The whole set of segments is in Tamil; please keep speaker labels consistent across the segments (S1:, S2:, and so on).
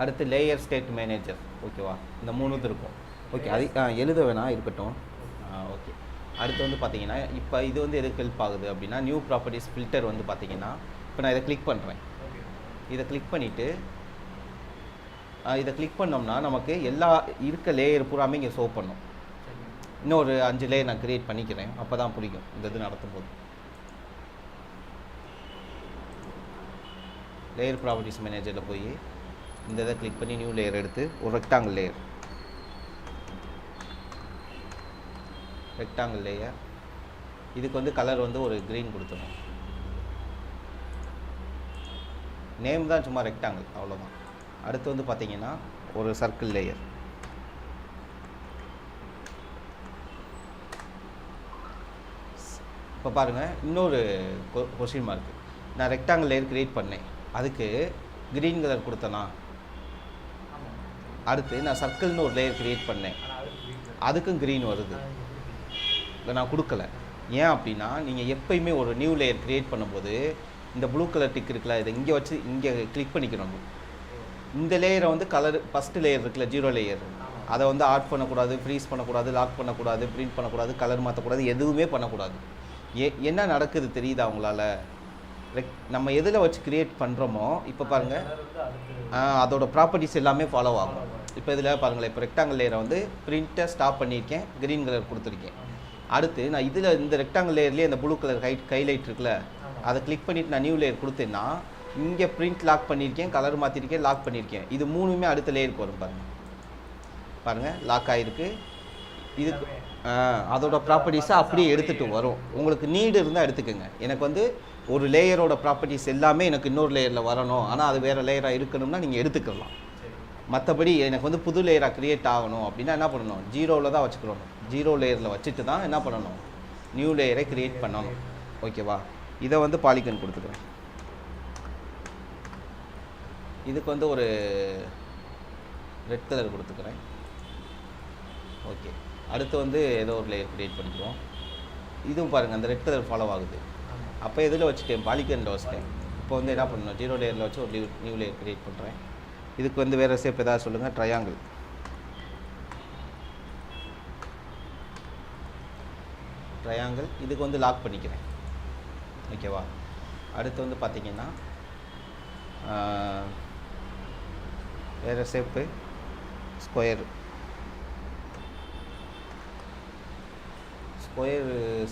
S1: அடுத்து லேயர் ஸ்டேட் மேனேஜர். ஓகேவா, இந்த 3 இருக்கும். ஓகே, அது எழுத வேணாம், இருக்கட்டும். ஓகே, அடுத்து வந்து பார்த்தீங்கன்னா இப்போ இது வந்து எதுக்கு ஹெல்ப் ஆகுது அப்படின்னா, நியூ ப்ராப்பர்ட்டிஸ் ஃபில்டர் வந்து பார்த்தீங்கன்னா, இப்போ நான் இதை கிளிக் பண்ணுறேன். இதை கிளிக் பண்ணிவிட்டு இதை கிளிக் பண்ணோம்னா நமக்கு எல்லா இருக்க லேயர் பூராமே இங்கே ஷோ பண்ணும். இன்னும் ஒரு 5 லேயர் நான் க்ரியேட் பண்ணிக்கிறேன், அப்போ தான் பிடிக்கும் இந்த இது நடத்தும் போது. லேயர் ப்ராப்பர்ட்டிஸ் மேனேஜரில் போய் இந்த இதை கிளிக் பண்ணி நியூ லேயர் எடுத்து ஒரு ரெக்டாங்கிள் லேயர் இதுக்கு வந்து கலர் வந்து ஒரு க்ரீன் கொடுத்துரும். நேம் தான் சும்மா ரெக்டாங்கிள், அவ்வளோதான். அடுத்து வந்து பார்த்தீங்கன்னா ஒரு சர்க்கிள் லேயர். இப்போ பாருங்கள், இன்னொரு கொஸ்டின் மார்க்கு. நான் ரெக்டாங்கிள் லேயர் க்ரியேட் பண்ணேன், அதுக்கு க்ரீன் கலர் கொடுத்தேனா? அடுத்து நான் சர்க்கிள்னு ஒரு லேயர் க்ரியேட் பண்ணேன், அதுக்கும் க்ரீன் வருது. இல்லை, நான் கொடுக்கல. ஏன் அப்படின்னா, நீங்கள் எப்போயுமே ஒரு நியூ லேயர் க்ரியேட் பண்ணும்போது இந்த ப்ளூ கலர் டிக் இருக்குல்ல, இதை இங்கே வச்சு இங்கே கிளிக் பண்ணிக்கணும். இந்த லேயரை வந்து கலர் ஃபஸ்ட்டு லேயர் இருக்குல்ல, 0 லேயர், அதை வந்து ஆட் பண்ணக்கூடாது, ஃப்ரீஸ் பண்ணக்கூடாது, லாக் பண்ணக்கூடாது, பிரிண்ட் பண்ணக்கூடாது, கலர் மாற்றக்கூடாது, எதுவுமே பண்ணக்கூடாது. என்ன நடக்குது தெரியுதா உங்களால்? நம்ம எதில் வச்சு க்ரியேட் பண்ணுறோமோ, இப்போ பாருங்கள், அதோட ப்ராப்பர்ட்டிஸ் எல்லாமே ஃபாலோ ஆகும். இப்போ இதில் பாருங்களேன், இப்போ ரெக்டாங்கிள் லேயரை வந்து பிரிண்ட்டை ஸ்டாப் பண்ணியிருக்கேன், க்ரீன் கலர் கொடுத்துருக்கேன். அடுத்து நான் இதில் இந்த ரெக்டாங்கிள் லேயர்லேயே இந்த ப்ளூ கலர் ஹைலைட் இருக்குல்ல, அதை கிளிக் பண்ணிவிட்டு நான் நியூ லேயர் கொடுத்தேன்னா இங்கே பிரிண்ட் லாக் பண்ணியிருக்கேன், கலர் மாற்றிருக்கேன், லாக் பண்ணியிருக்கேன். இது 3மே அடுத்த லேயருக்கு வரும். பாருங்கள் லாக் ஆகிருக்கு. இது அதோட ப்ராப்பர்ட்டிஸை அப்படியே எடுத்துகிட்டு வரும். உங்களுக்கு நீடு இருந்தால் எடுத்துக்கோங்க. எனக்கு வந்து ஒரு லேயரோட ப்ராப்பர்ட்டிஸ் எல்லாமே எனக்கு இன்னொரு லேயரில் வரணும், ஆனால் அது வேறு லேயராக இருக்கணும்னா நீங்கள் எடுத்துக்கலாம். மற்றபடி எனக்கு வந்து புது லேயராக க்ரியேட் ஆகணும் அப்படின்னா என்ன பண்ணணும், 0ல் தான் வச்சுக்கணும். 0 லேயரில் வச்சுட்டு தான் என்ன பண்ணணும், நியூ லேயரை க்ரியேட் பண்ணணும். ஓகேவா, இதை வந்து பாலிகன் கொடுத்துக்கிறேன். இதுக்கு வந்து ஒரு ரெட் கலர் கொடுத்துக்கிறேன். ஓகே, அடுத்து வந்து ஏதோ ஒரு லேயர் க்ரியேட் பண்ணிக்குவோம். இதுவும் பாருங்கள், அந்த ரெட் கலர் ஃபாலோ ஆகுது. அப்போ எதில் வச்சுட்டேன், பாலிகனில் வச்சுட்டேன். இப்போ வந்து என்ன பண்ணணும், 0 லேயரில் வச்சு ஒரு நியூ லேயர் க்ரியேட் பண்ணுறேன். இதுக்கு வந்து வேறு ஷேப் ஏதாவது சொல்லுங்கள். ட்ரையாங்கிள் இதுக்கு வந்து லாக் பண்ணிக்கிறேன். ஓகேவா, அடுத்து வந்து பார்த்திங்கன்னா வேறு ஷேப்பு ஸ்கொயர்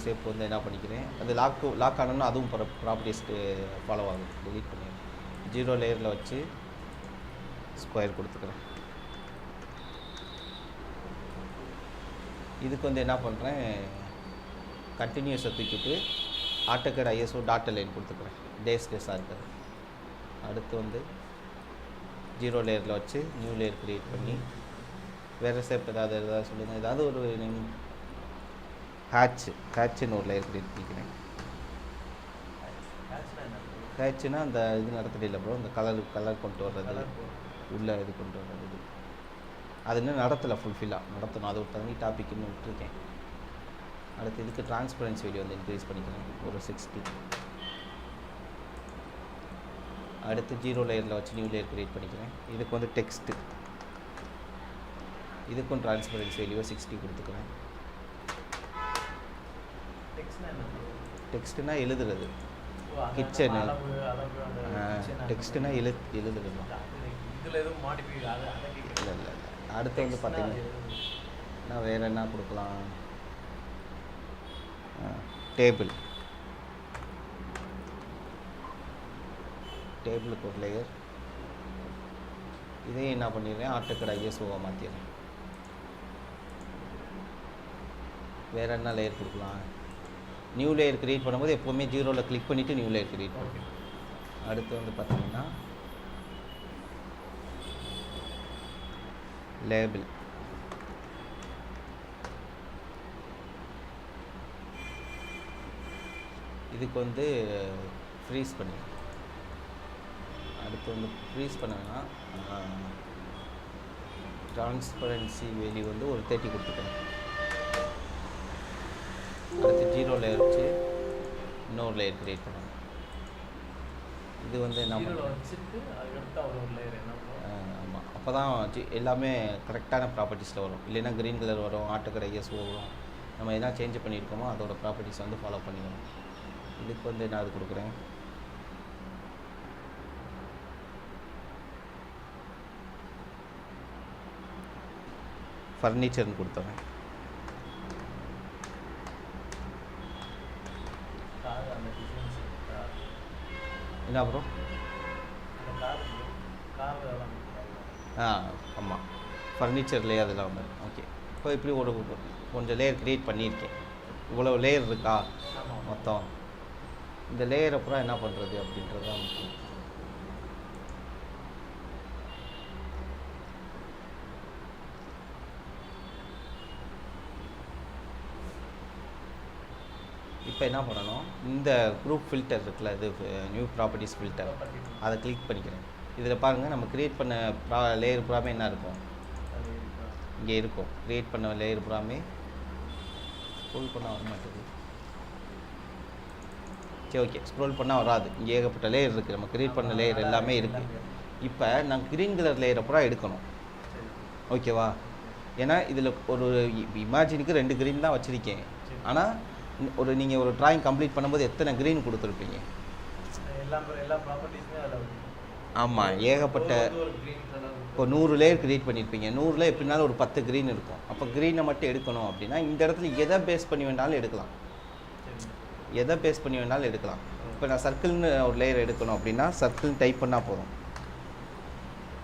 S1: ஷேப் வந்து என்ன பண்ணிக்கிறேன், அது லாக் ஆனோன்னா அதுவும் ப்ராப்பர்ட்டிஸ்க்கு ஃபாலோ ஆகும். டெலீட் பண்ணிடுறேன். 0 லேயரில் வச்சு ஸ்கொயர் கொடுத்துக்கிறேன். இதுக்கு வந்து என்ன பண்ணுறேன், கண்டினியூஸை தூக்கிட்டு ஆட்டோகேட் ISO டாட் லைன் கொடுத்துக்கிறேன். டேஸாக இருக்குது. அடுத்து வந்து 0 லேயரில் வச்சு நியூ லேயர் க்ரியேட் பண்ணி வேறு ஷேப் ஏதாவது சொல்லுங்கள். ஏதாவது ஒரு ஹேட்சுன்னு ஒரு லேயர் க்ரியேட் பண்ணிக்கிறேன். ஹேட்சுன்னா அந்த இது நடத்துகிட்டு இல்லை ப்ரோ, இந்த கலர் கொண்டு வர்றது, உள்ளே இது கொண்டு வர்றது, அது இன்னும் நடத்தலை, ஃபுல்ஃபில்லாக நடத்தணும். அது ஒரு தனி டாபிக் இன்னும் விட்டுருக்கேன். அடுத்து இதுக்கு டிரான்ஸ்பரன்சி வேல்யூ வந்து இன்க்ரீஸ் பண்ணிக்கிறேன், ஒரு 60. அடுத்து 0 லேயரில் வச்சு நியூ லேயர் க்ரியேட் பண்ணிக்கிறேன். இதுக்கு வந்து டெக்ஸ்ட்டு, இதுக்கும் டிரான்ஸ்பரன்சி வேல்யூவை 60 கொடுத்துக்கிறேன். டெக்ஸ்ட்டுனா எழுதுறது, கிச்சனு, டெக்ஸ்ட்டுனா எழுதுறது. இல்லை. அடுத்து வந்து பார்த்தீங்கன்னா நான் வேறு என்ன கொடுக்கலாம், டேபிளுக்கு ஒரு லேயர். இதையும் என்ன பண்ணிடுறேன், ஆட்டோகேட் ISOவாக மாற்றிடுறேன். வேறு என்ன லேயர் கொடுக்கலாம், நியூ லேயர் க்ரியேட் பண்ணும்போது எப்போவுமே 0ல் கிளிக் பண்ணிவிட்டு நியூ லேயர் க்ரியேட் பண்ணுறேன். அடுத்து வந்து பார்த்தீங்கன்னா லேபிள். இதுக்கு வந்து ஃப்ரீஸ் பண்ணி, அடுத்து வந்து ஃப்ரீஸ் பண்ணனா டிரான்ஸ்பரன்சி வேல்யூ வந்து ஒரு 30 கொடுத்துக்கிறேன். அடுத்து 0 லேயர் வச்சு இன்னொரு லேயர் க்ரியேட் பண்ணணும். இது வந்து என்ன
S2: வச்சுட்டு அதுக்கடுத்து அவர் ஒரு லேயர் என்ன
S1: ஆமாம், அப்போ தான் எல்லாமே கரெக்டான ப்ராப்பர்ட்டிஸில் வரும். இல்லைன்னா க்ரீன் கலர் வரும், ஆட்டோகேட் ஐஎஸ்ஓ வரும். நம்ம என்ன சேஞ்ச் பண்ணியிருக்கோமோ அதோட ப்ராப்பர்ட்டிஸ் வந்து ஃபாலோ பண்ணிக்கணும். இதுக்கு வந்து நான் அது கொடுக்குறேன். ஃபர்னிச்சர்னு கொடுத்துறேன். என்ன அப்புறம் ஆமாம், ஃபர்னிச்சர்லேயே அதெல்லாம் வந்து ஓகே. இப்போ இப்படி ஒரு கொஞ்சம் லேயர் க்ரியேட் பண்ணியிருக்கேன். இவ்வளோ லேயர் இருக்கா மொத்தம். இந்த லேயர் அப்புறம் என்ன பண்ணுறது அப்படின்றது தான் முக்கியம். இப்போ என்ன பண்ணணும், இந்த குரூப் ஃபில்டர் இருக்குல்ல, இது நியூ ப்ராப்பர்ட்டிஸ் ஃபில்டர், அதை கிளிக் பண்ணிக்கிறேன். இதில் பாருங்கள், நம்ம க்ரியேட் பண்ண லேயர் பூராமே என்ன இருக்கும், இங்கே இருக்கும். க்ரியேட் பண்ண லேயர் பூராமே ஸ்க்ரோல் பண்ணால் வர மாட்டேங்குது. சரி, ஓகே, ஸ்க்ரோல் பண்ணால் வராது. இங்கே ஏகப்பட்ட லேயர் இருக்குது, நம்ம க்ரியேட் பண்ண லேயர் எல்லாமே இருக்குது. இப்போ நான் க்ரீன் கலர் லேயரை பூரா எடுக்கணும், ஓகேவா? ஏன்னா இதில் ஒரு இமேஜினுக்கு 2 க்ரீன் தான் வச்சுருக்கேன். ஆனால் நீங்கள் ஒரு ட்ராயிங் கம்ப்ளீட் பண்ணும்போது எத்தனை க்ரீன் கொடுத்துருப்பீங்க? ஆமாம், ஏகப்பட்ட. இப்போ 100 லேயர் க்ரியேட் பண்ணியிருப்பீங்க. 100ல் எப்படினாலும் ஒரு 10 க்ரீன் இருக்கும். அப்போ க்ரீனை மட்டும் எடுக்கணும் அப்படின்னா இந்த இடத்துல எதை பேஸ் பண்ணி வேணாலும் எடுக்கலாம். எதை பேஸ் பண்ணி வேணாலும் எடுக்கலாம். இப்போ நான் சர்க்கிள்னு ஒரு லேயர் எடுக்கணும் அப்படின்னா சர்க்கிள்னு டைப் பண்ணால் போதும்.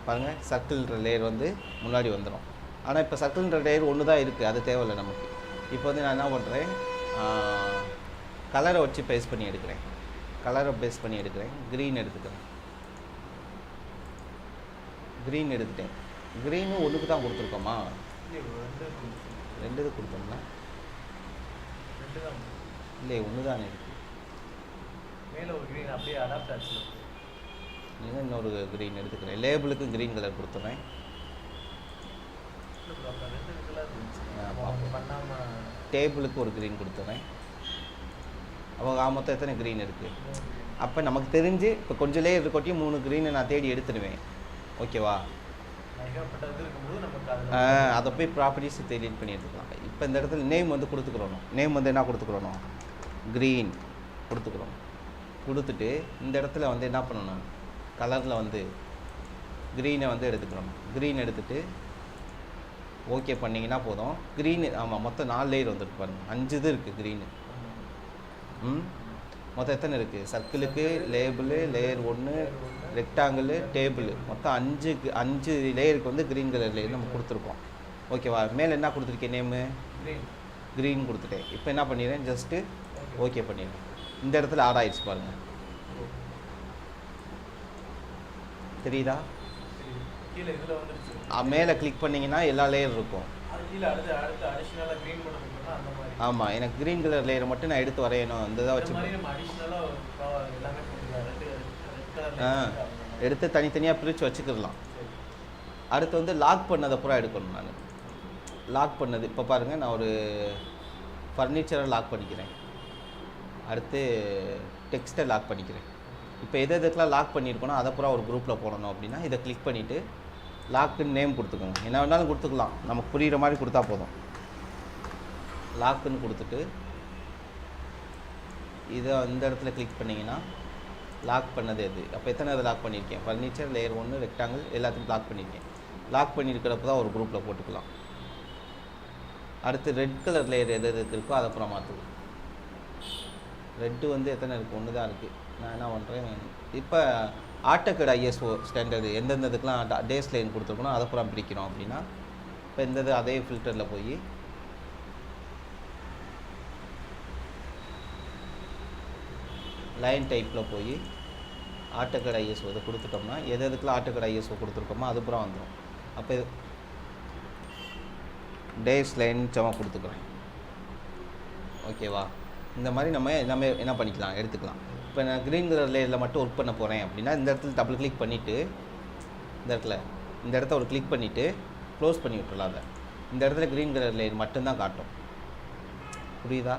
S1: பாருங்கள், சர்க்கிள்ன்ற லேயர் வந்து முன்னாடி வந்துடும். ஆனால் இப்போ சர்க்கிள்ன்ற லேயர் ஒன்று தான் இருக்குது, அது தேவையில்லை நமக்கு. இப்போ வந்து நான் என்ன பண்ணுறேன், கலரை வச்சு பேஸ் பண்ணி எடுக்கிறேன். கலரை பேஸ் பண்ணி எடுக்கிறேன். க்ரீன் எடுத்துக்கிறேன். க்ரீன் எடுத்துட்டேன். க்ரீனு ஒன்றுக்கு தான் கொடுத்துருக்கோமா? 2 கொடுத்தோம்னா இல்லை, 1 தானே இருக்குது. இன்னொரு க்ரீன் எடுத்துக்கிறேன். லேபிளுக்கு க்ரீன் கலர் கொடுத்துறேன். டேபிளுக்கு ஒரு க்ரீன் கொடுத்துறேன். அப்போ மொத்தம் எத்தனை க்ரீன் இருக்குது? அப்போ நமக்கு தெரிஞ்சு இப்போ கொஞ்சம் லேயர் இருக்கட்டையும் 3 க்ரீனை நான் தேடி எடுத்துடுவேன், ஓகேவா? அதை போய் ப்ராப்பர்ட்டிஸ் தேடி பண்ணி எடுத்துக்கலாம். இப்போ இந்த இடத்துல நேம் வந்து கொடுத்துக்கிறோம். நேம் வந்து என்ன கொடுத்துக்கிறோம், க்ரீன் கொடுத்துக்கிறோம். கொடுத்துட்டு இந்த இடத்துல வந்து என்ன பண்ணணும், கலரில் வந்து க்ரீனை வந்து எடுத்துக்கிறோம். க்ரீன் எடுத்துகிட்டு ஓகே பண்ணிங்கன்னா போதும். க்ரீனு ஆமாம், மொத்தம் 4 லேயர் வந்துட்டு பாருங்கள். 5 இது இருக்குது க்ரீனு. மொத்தம் எத்தனை இருக்குது? சர்க்கிளுக்கு லேபிள், லேயர் 1, ரெக்டாங்கிள், டேபிள், மொத்தம் 5 லேயருக்கு வந்து க்ரீன் கலர் லேயர் நம்ம கொடுத்துருக்கோம், ஓகேவா? மேலே என்ன கொடுத்துருக்கேன், நேமு க்ரீன் கொடுத்துட்டேன். இப்போ என்ன பண்ணிடுறேன், ஜஸ்ட்டு ஓகே பண்ணிடுறேன். இந்த இடத்துல ஆட் ஆயிடுச்சு பாருங்கள், தெரியுதா? மேலே கிளிக் பண்ணிங்கன்னா எல்லா லேயர் இருக்கும். ஆமாம், எனக்கு க்ரீன் கலர் லேயரை மட்டும் நான் எடுத்து வரையணும். இந்த இதை வச்சு எடுத்து தனித்தனியாக பிரித்து வச்சுக்கிடலாம். அடுத்து வந்து லாக் பண்ணதை பூரா எடுக்கணும். நான் லாக் பண்ணது இப்போ பாருங்கள், நான் ஒரு ஃபர்னிச்சரை லாக் பண்ணிக்கிறேன். அடுத்து டெக்ஸ்ட்டை லாக் பண்ணிக்கிறேன். இப்போ எதுக்கெல்லாம் லாக் பண்ணியிருக்கணும் அதை பூரா ஒரு குரூப்பில் போடணும் அப்படின்னா இதை கிளிக் பண்ணிவிட்டு லாக்குன்னு நேம் கொடுத்துக்கோங்க. என்ன வேணாலும் கொடுத்துக்கலாம், நமக்கு புரிகிற மாதிரி கொடுத்தா போதும். லாக்குன்னு கொடுத்துட்டு இதை இந்த இடத்துல கிளிக் பண்ணிங்கன்னா லாக் பண்ணது எது. அப்போ எத்தனை இதை லாக் பண்ணியிருக்கேன், ஃபர்னிச்சர், லேயர் 1, ரெக்டாங்கிள் எல்லாத்தையும் லாக் பண்ணியிருக்கேன். லாக் பண்ணியிருக்கிறப்ப தான் ஒரு குரூப்பில் போட்டுக்கலாம். அடுத்து ரெட் கலர் லேயர் எது இருக்கோ அதை அப்புறம் மாற்றுவோம். ரெட்டு வந்து எத்தனை இருக்குது, 1 தான் இருக்குது. நான் என்ன பண்ணுறேன், இப்போ ஆட்டோகேட் ஐஎஸ்ஓ ஸ்டாண்டர்டு எந்தெந்த இதுக்கெலாம் டேஸ் லைன் கொடுத்துருக்கணும் அதை அப்புறம் பிரிக்கணும் அப்படின்னா இப்போ இந்த இது அதே ஃபில்டரில் போய் லைன் டைப்பில் போய் ஆட்டோகேட் ஐஎஸ்ஓ இதை கொடுத்துட்டோம்னா எதுக்கெலாம் ஆட்டோகேட் ஐஎஸ்ஓ கொடுத்துருக்கோமோ அது அப்புறம் வந்துடும். அப்போ டேஸ் லைன் சும்மா கொடுத்துக்கிறேன், ஓகேவா? இந்த மாதிரி நம்ம என்ன பண்ணிக்கலாம், எடுத்துக்கலாம். இப்போ நான் க்ரீன் கலர் லேயரில் மட்டும் ஒர்க் பண்ண போகிறேன் அப்படின்னா இந்த இடத்துல டபுள் கிளிக் பண்ணிவிட்டு இந்த இடத்த ஒரு கிளிக் பண்ணிவிட்டு க்ளோஸ் பண்ணி விட்டுறலாம். அதை இந்த இடத்துல க்ரீன் கலர் லேயர் மட்டும்தான் காட்டும், புரியுதா?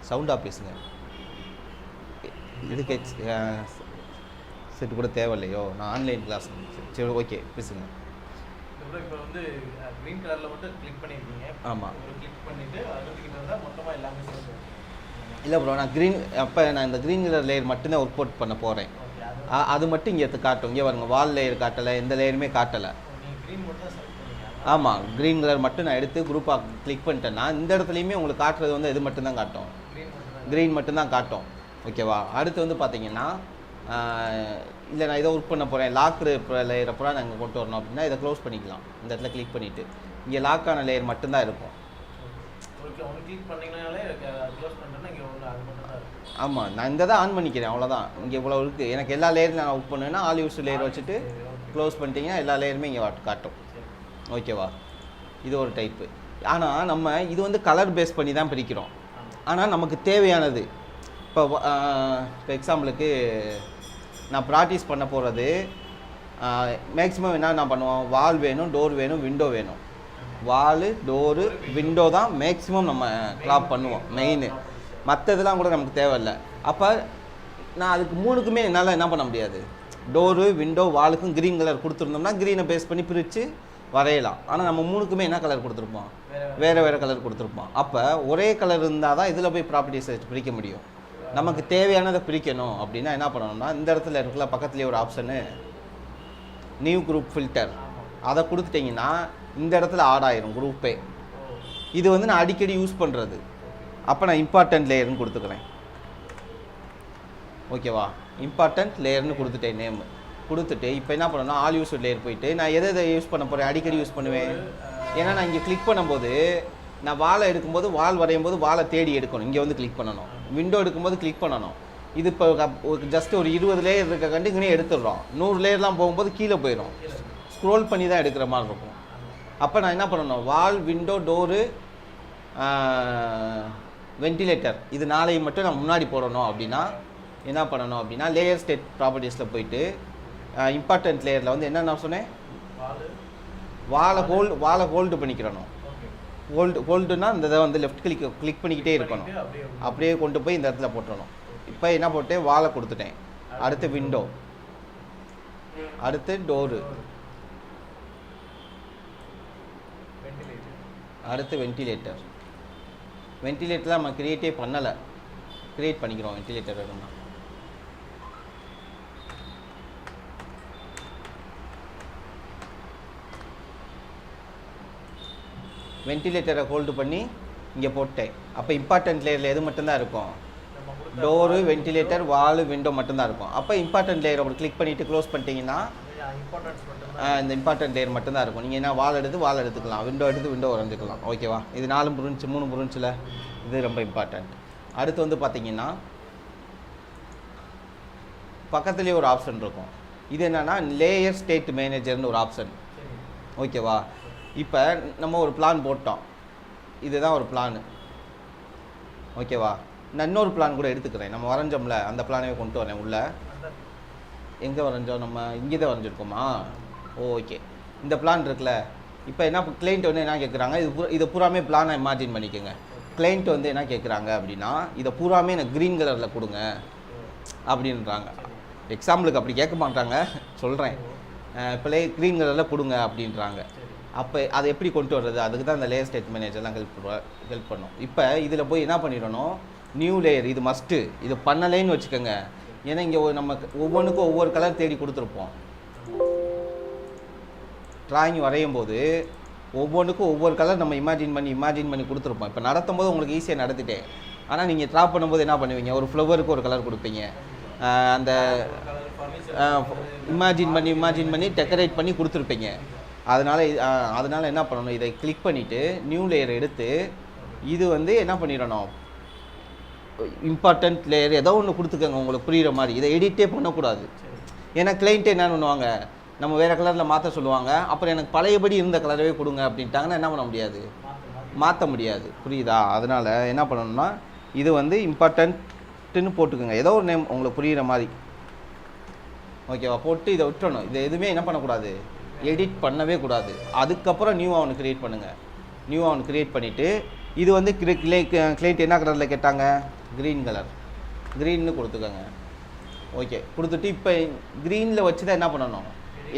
S1: சவுண்டாக பேசுங்க. இதுக்கு செட்டு கூட தேவையில்லையோ? நான் ஆன்லைன் கிளாஸ். சரி ஓகே பேசுங்க.
S2: இப்போ வந்து க்ரீன் கலரில் மட்டும் கிளிக் பண்ணியிருக்கீங்க.
S1: ஆமாம்.
S2: கிளிக் பண்ணிவிட்டு அதுக்கிட்ட இருந்தால் மொத்தமாக எல்லாமே சேர்த்து.
S1: இல்லை ப்ரோ, நான் நான் இந்த க்ரீன் கலர் லேயர் மட்டும்தான் ஒர்க் அவுட் பண்ண போகிறேன். அது மட்டும் இங்கே காட்டும். இங்கே பாருங்க, வால் லேயர் காட்டலை, எந்த லேயருமே காட்டலை. ஆமாம், க்ரீன் கலர் மட்டும் நான் எடுத்து குரூப்பாக கிளிக் பண்ணிட்டேன்னா இந்த இடத்துலையுமே உங்களுக்கு காட்டுறது வந்து இது மட்டும்தான் காட்டும், க்ரீன் மட்டும்தான் காட்டும். ஓகேவா? அடுத்து வந்து பார்த்தீங்கன்னா இல்லை நான் இதை ஒர்க் பண்ண போகிறேன், லாக் லேயரை பூரா நாங்கள் கொண்டு வரணும் அப்படின்னா இதை க்ளோஸ் பண்ணிக்கலாம். இந்த இடத்துல கிளிக் பண்ணிவிட்டு இங்கே லாக்கான லேயர் மட்டும்தான் இருக்கும். ஆமாம், நான் இந்த தான் ஆன் பண்ணிக்கிறேன், அவ்வளோதான். இங்கே இவ்வளோ இருக்குது. எனக்கு எல்லா லேயரும் நான் ஒர்க் பண்ணுவேன்னா ஆல் யூஸ் லேயர் வச்சுட்டு க்ளோஸ் பண்ணிட்டீங்கன்னா எல்லா லேயருமே இங்கே காட்டும். ஓகேவா? இது ஒரு டைப்பு. ஆனால் நம்ம இது வந்து கலர் பேஸ் பண்ணி தான் பிரிக்கிறோம். ஆனால் நமக்கு தேவையானது இப்போ எக்ஸாம்பிளுக்கு நான் ப்ராக்டிஸ் பண்ண போகிறது மேக்ஸிமம் என்ன பண்ணுவோம், வால் வேணும், டோர் வேணும், விண்டோ வேணும். வாலு, டோரு, விண்டோ தான் மேக்ஸிமம் நம்ம க்ராப் பண்ணுவோம் மெயின். மற்றதெல்லாம் கூட நமக்கு தேவையில்லை. அப்போ நான் அதுக்கு மூணுக்குமே என்னால் என்ன பண்ண முடியாது. டோரு, விண்டோ, வாலுக்கும் க்ரீன் கலர் கொடுத்துருந்தோம்னா க்ரீனை பேஸ் பண்ணி பிரித்து வரையலாம். ஆனால் நம்ம மூணுக்குமே என்ன கலர் கொடுத்துருப்போம், வேறு கலர் கொடுத்துருப்போம். அப்போ ஒரே கலர் இருந்தால் தான் இதில் போய் ப்ராப்பர்ட்டிஸ் பிரிக்க முடியும். நமக்கு தேவையானதை பிரிக்கணும் அப்படின்னா என்ன பண்ணணும்னா இந்த இடத்துல இருக்கல பக்கத்துலேயே ஒரு ஆப்ஷனு நியூ குரூப் ஃபில்டர், அதை கொடுத்துட்டிங்கன்னா இந்த இடத்துல ஆட் ஆயிரும் குரூப்பே. இது வந்து நான் அடிக்கடி யூஸ் பண்ணுறது. அப்போ நான் இம்பார்ட்டன்ட் லேயர்னு கொடுத்துக்கிறேன். ஓகேவா? இம்பார்ட்டன்ட் லேயர்னு கொடுத்துட்டேன் நேம். கொடுத்துட்டு இப்போ என்ன பண்ணணும்னா ஆல் யூஸ் லேயர் போயிட்டு நான் எதை யூஸ் பண்ண போகிறேன், அடிக்கடி யூஸ் பண்ணுவேன். ஏன்னா நான் இங்கே கிளிக் பண்ணும்போது நான் வாலை எடுக்கும்போது வால் வரையும் போது வாலை தேடி எடுக்கணும், இங்கே வந்து கிளிக் பண்ணணும். விண்டோ எடுக்கும்போது கிளிக் பண்ணணும். இது இப்போ ஜஸ்ட் ஒரு 20 லேயர் இருக்க கண்டு இங்கே எடுத்துடுறோம். 100 லேயர்லாம் போகும்போது கீழே போயிடும், ஸ்க்ரோல் பண்ணி தான் எடுக்கிற மாதிரி இருக்கும். அப்போ நான் என்ன பண்ணணும், வால், விண்டோ, டோரு, வென்டிலேட்டர் இது 4 மட்டும் நான் முன்னாடி போடணும். அப்படின்னா என்ன பண்ணணும் அப்படின்னா லேயர் ஸ்டேட் ப்ராப்பர்ட்டிஸில் போயிட்டு இம்பார்ட்டன்ட் லேயரில் வந்து என்ன சொன்னேன், வாலை ஹோல்டு பண்ணிக்கிறணும். ஹோல்டுனா இந்த இதை வந்து லெஃப்ட் கிளிக் பண்ணிக்கிட்டே இருக்கணும். அப்படியே கொண்டு போய் இந்த இடத்துல போட்டுடணும். இப்போ என்ன போட்டேன், வாலை கொடுத்துட்டேன். அடுத்து விண்டோ, அடுத்து டோரு, அடுத்து வென்டிலேட்டர். வென்டிலேட்டர்லாம் நம்ம க்ரியேட்டே பண்ணலை, க்ரியேட் பண்ணிக்கிறோம் வென்டிலேட்டர் வேணும்னா. வென்டிலேட்டரை ஹோல்டு பண்ணி இங்கே போட்டேன். அப்போ இம்பார்ட்டன்ட் லேயரில் எது மட்டும்தான் இருக்கும், டோரு, வென்டிலேட்டர், வாலு, விண்டோ மட்டும்தான் இருக்கும். அப்போ இம்பார்ட்டன்ட் லேயர் அப்படி கிளிக் பண்ணிவிட்டு க்ளோஸ் பண்ணிட்டீங்கன்னா இந்த இம்பார்ட்டன்ட் லேயர் மட்டும்தான் இருக்கும். நீங்கள் என்ன வால் எடுத்துக்கலாம், விண்டோ எடுத்து விண்டோ வரைஞ்சிக்கலாம். ஓகேவா? இது 4 புரிஞ்சு 3 புரிஞ்சில் இது ரொம்ப இம்பார்ட்டன்ட். அடுத்து வந்து பார்த்தீங்கன்னா பக்கத்துலேயே ஒரு ஆப்ஷன் இருக்கும். இது என்னென்னா லேயர் ஸ்டேட் மேனேஜர்னு ஒரு ஆப்ஷன். ஓகேவா? இப்போ நம்ம ஒரு பிளான் போட்டோம், இதுதான் ஒரு பிளான். ஓகேவா? நான் இன்னொரு பிளான் கூட எடுத்துக்கிறேன். நம்ம வரைஞ்சோம்ல அந்த பிளானவே கொண்டு வரேன் உள்ள. எங்கே வரைஞ்சோம், நம்ம இங்கே தான் வரைஞ்சிருக்கோமா? ஓகே, இந்த பிளான் இருக்குல்ல. இப்போ என்ன கிளைண்ட் வந்து என்ன கேட்குறாங்க, இதை பூராமே பிளானை இமேஜின் பண்ணிக்கோங்க. கிளைண்ட் வந்து என்ன கேட்குறாங்க அப்படின்னா இதை பூராமே எனக்கு க்ரீன் கலரில் கொடுங்க அப்படின்றாங்க. எக்ஸாம்பிளுக்கு அப்படி கேட்க மாட்டாங்க, சொல்கிறேன். க்ரீன் கலரில் கொடுங்க அப்படின்றாங்க. அப்போ அதை எப்படி கொண்டு வர்றது, அதுக்கு தான் இந்த லேயர் ஸ்டேட் மேனேஜர்லாம் ஹெல்ப் பண்ணும். இப்போ இதில் போய் என்ன பண்ணிடணும், நியூ லேயர், இது மஸ்ட்டு. இது பண்ணலைன்னு வச்சுக்கோங்க. ஏன்னா இங்கே நம்ம ஒவ்வொன்றுக்கும் ஒவ்வொரு கலர் தேடி கொடுத்துருப்போம். ட்ராயிங் வரையும் போது ஒவ்வொன்றுக்கும் ஒவ்வொரு கலர் நம்ம இமேஜின் பண்ணி கொடுத்துருப்போம். இப்போ நடத்தும் போது உங்களுக்கு ஈஸியாக நடத்திட்டேன். ஆனால் நீங்கள் ட்ரா பண்ணும்போது என்ன பண்ணுவீங்க, ஒரு ஃப்ளவருக்கு ஒரு கலர் கொடுப்பீங்க. அந்த இமேஜின் பண்ணி டெக்கரேட் பண்ணி கொடுத்துருப்பீங்க. அதனால் என்ன பண்ணணும், இதை கிளிக் பண்ணிவிட்டு நியூ லேயர் எடுத்து இது வந்து என்ன பண்ணிடணும், இம்பார்ட்டன்ட் லேயர் ஏதோ ஒன்று கொடுத்துக்கோங்க உங்களுக்கு புரிகிற மாதிரி. இதை எடிட்டே பண்ணக்கூடாது. ஏன்னா கிளைண்ட்டு என்ன பண்ணுவாங்க, நம்ம வேறு கலரில் மாற்ற சொல்லுவாங்க. அப்புறம் எனக்கு பழையபடி இருந்த கலரவே கொடுங்க அப்படின்ட்டாங்கன்னா என்ன பண்ண முடியாது, மாற்ற முடியாது. புரியுதா? அதனால் என்ன பண்ணணும்னா இது வந்து இம்பார்ட்டன்ட்டுன்னு போட்டுக்கோங்க, ஏதோ ஒரு நேம் உங்களுக்கு புரிகிற மாதிரி. ஓகேவா? போட்டு இதை விட்டுறணும். இதை எதுவுமே என்ன பண்ணக்கூடாது, எடிட் பண்ணவே கூடாது. அதுக்கப்புறம் நியூவாக ஒன்று க்ரியேட் பண்ணுங்கள். நியூவாக ஒன்று க்ரியேட் பண்ணிவிட்டு இது வந்து கிளைண்ட் என்ன கலரில் கேட்டாங்க, க்ரீன் கலர், க்ரீன்னு கொடுத்துக்கோங்க. ஓகே, கொடுத்துட்டு இப்போ க்ரீனில் வச்சு தான் என்ன பண்ணணும்,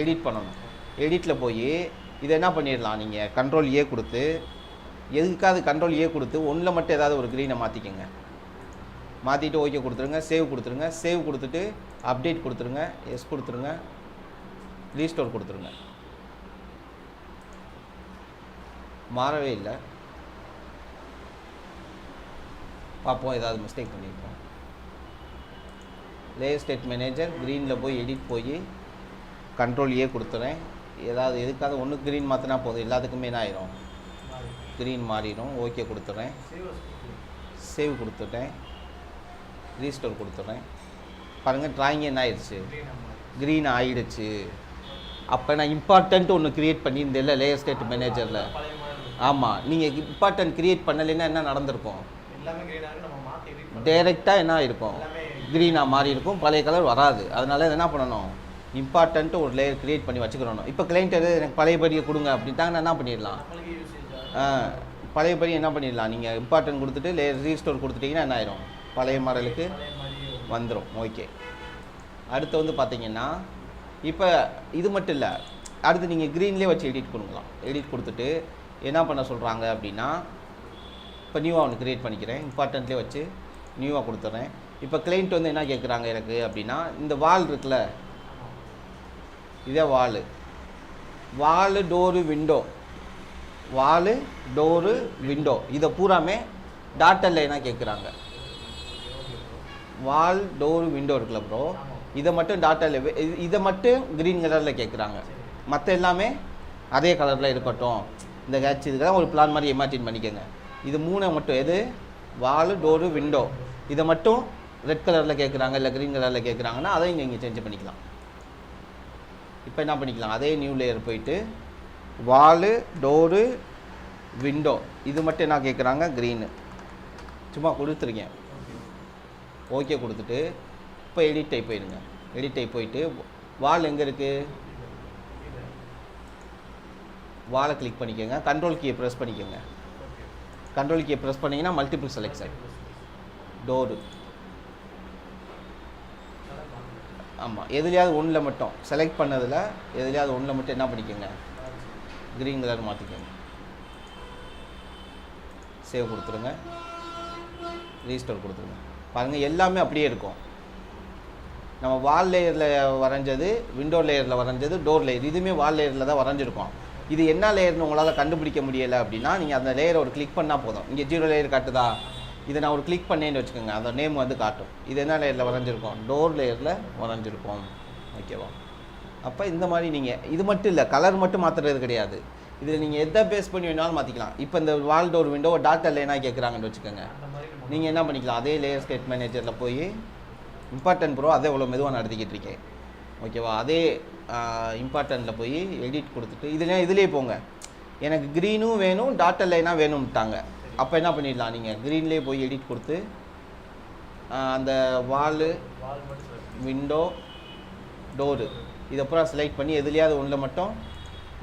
S1: எடிட் பண்ணணும். எடிட்டில் போய் இதை என்ன பண்ணிடலாம், நீங்கள் கண்ட்ரோல் ஏ கொடுத்து, எதுக்காவது கண்ட்ரோல் ஏ கொடுத்து ஒன்றில் மட்டும் ஏதாவது ஒரு க்ரீனை மாற்றிக்கோங்க. மாற்றிட்டு ஓகே கொடுத்துருங்க, சேவ் கொடுத்துருங்க. சேவ் கொடுத்துட்டு அப்டேட் கொடுத்துருங்க, எஸ் கொடுத்துருங்க, ரீஸ்டோர் கொடுத்துருங்க. மாறவே இல்லை. பார்ப்போம் ஏதாவது மிஸ்டேக் பண்ணியிருக்கோம். லேயர் ஸ்டேட் மேனேஜர் க்ரீனில் போய் எடிட் போய் கண்ட்ரோல் ஏ கொடுத்துறேன். ஏதாவது எதுக்காவது ஒன்று க்ரீன் மாற்றினா போதும், எல்லாத்துக்குமே என்ன ஆயிரும், க்ரீன் மாறிடும். ஓகே கொடுத்துட்றேன், சேவ் கொடுத்துட்டேன், ரீஸ்டோர் கொடுத்துட்றேன். பாருங்கள் ட்ராயிங் என்ன ஆயிடுச்சு, க்ரீன் ஆகிடுச்சு. அப்போ நான் இம்பார்ட்டன்ட் ஒன்று க்ரியேட் பண்ணியிருந்தேன்ல லேயர் ஸ்டேட் மேனேஜரில். ஆமாம், நீங்கள் இம்பார்ட்டன்ட் க்ரியேட் பண்ணலைன்னா என்ன நடந்திருக்கும், டைரெக்டாக என்ன இருக்கும், க்ரீனாக மாறி இருக்கும், பழைய கலர் வராது. அதனால என்ன பண்ணணும், இம்பார்ட்டன்ட்டு ஒரு லேயர் க்ரியேட் பண்ணி வச்சுக்கிறணும். இப்போ கிளைண்ட் எனக்கு பழையபடியை கொடுங்க அப்படின்ட்டாங்க, என்ன பண்ணிடலாம், பழையபடி என்ன பண்ணிடலாம், நீங்கள் இம்பார்ட்டன்ட் கொடுத்துட்டு லேயர் ரீஸ்டோர் கொடுத்துட்டிங்கன்னா என்ன ஆயிரும், பழைய மாடலுக்கு வந்துடும். ஓகே, அடுத்து வந்து பார்த்தீங்கன்னா இப்போ இது மட்டும் இல்லை, அடுத்து நீங்கள் க்ரீன்லேயே வச்சு எடிட் கொடுக்கலாம். எடிட் கொடுத்துட்டு என்ன பண்ண சொல்கிறாங்க அப்படின்னா, இப்போ நியூவாக ஒன்று க்ரியேட் பண்ணிக்கிறேன், இம்பார்ட்டன்ட்லேயே வச்சு நியூவாக கொடுத்துட்றேன். இப்போ கிளைண்ட் வந்து என்ன கேட்குறாங்க எனக்கு அப்படின்னா, இந்த வால் இருக்குல்ல, இதே வாலு டோரு விண்டோ, வாலு டோரு விண்டோ, இதை பூராமே டாட்டர் லைனாக கேட்குறாங்க. வால் டோரு விண்டோ இருக்குல்ல ப்ரோ, இதை மட்டும் டாட்டர், இதை மட்டும் க்ரீன் கலரில் கேட்குறாங்க. மற்ற எல்லாமே அதே கலரில் இருக்கட்டும். இந்த கேட்ச் இதுக்கெல்லாம் ஒரு பிளான் மாதிரி இமேஜின் பண்ணிக்கோங்க. இது மூணை மட்டும், எது வாலு டோரு விண்டோ, இதை மட்டும் ரெட் கலரில் கேட்குறாங்க இல்லை க்ரீன் கலரில் கேட்குறாங்கன்னா அதை இங்கே சேஞ்ச் பண்ணிக்கலாம். இப்போ என்ன பண்ணிக்கலாம், அதே நியூ லேயர் போயிட்டு வாலு டோரு விண்டோ இது மட்டும் என்ன கேட்குறாங்க, க்ரீனு, சும்மா கொடுத்துருக்கேன். ஓகே கொடுத்துட்டு இப்போ எடிட் டைப் போயிடுங்க. எடிட் டைப் போயிட்டு வால் எங்கே இருக்குது, வாலை கிளிக் பண்ணிக்கோங்க, கண்ட்ரோல் கீயை ப்ரெஸ் பண்ணிக்கோங்க. கண்ட்ரோல் கீயை ப்ரெஸ் பண்ணிங்கன்னா மல்டிபிள் செலெக்ஷன், டோரு, ஆமாம் எதுலையாவது ஒன்றில் மட்டும் செலக்ட் பண்ணதில் எதுலையாவது ஒன்றில் மட்டும் என்ன பண்ணிக்கோங்க, க்ரீன் கலர் மாற்றிக்கோங்க. சேவ் கொடுத்துருங்க, ரீஸ்டோர் கொடுத்துருங்க. பாருங்கள் எல்லாமே அப்படியே இருக்கும். நம்ம வால் லேயரில் வரைஞ்சது, விண்டோ லேயரில் வரைஞ்சது, டோர் லேயர் இதுவுமே வால் லேயரில் தான் வரைஞ்சிருக்கோம். இது என்ன லேயர்னு உங்களால் கண்டுபிடிக்க முடியலை அப்படின்னா நீங்கள் அந்த லேயரை ஒரு கிளிக் பண்ணால் போதும். இங்கே 0 லேயர் காட்டுதா, இதை நான் ஒரு கிளிக் பண்ணேன்னு வச்சுக்கோங்க, அந்த நேம் வந்து காட்டும். இது என்ன லேயரில் வரைஞ்சிருக்கோம், டோர் லேயரில் வரைஞ்சிருக்கோம். ஓகேவா? அப்போ இந்த மாதிரி நீங்கள் இது மட்டும் இல்லை, கலர் மட்டும் மாற்றுறது கிடையாது. இதில் நீங்கள் எதை பேஸ் பண்ணி வேணாலும் மாற்றிக்கலாம். இப்போ இந்த வால் டோர் விண்டோ டாட்டா லைனாக கேட்குறாங்கன்னு வச்சுக்கோங்க, நீங்கள் என்ன பண்ணிக்கலாம், அதே லேயர் ஸ்டேட் மேனேஜரில் போய் இம்பார்ட்டன்ட் ப்ரோ அதே இவ்வளோ மெதுவாக நடத்திக்கிட்டு இருக்கேன். ஓகேவா? அதே இம்பார்ட்டன்ட்டில் போய் எடிட் கொடுத்துட்டு இதுலேயே போங்க. எனக்கு க்ரீனும் வேணும் டாட்டா லைனாக வேணும்ட்டாங்க. அப்போ என்ன பண்ணிடலாம், நீங்கள் க்ரீன்லேயே போய் எடிட் கொடுத்து அந்த வாலு விண்டோ டோரு இதை பூரா செலக்ட் பண்ணி எதுலையாவது ஒன்றில் மட்டும்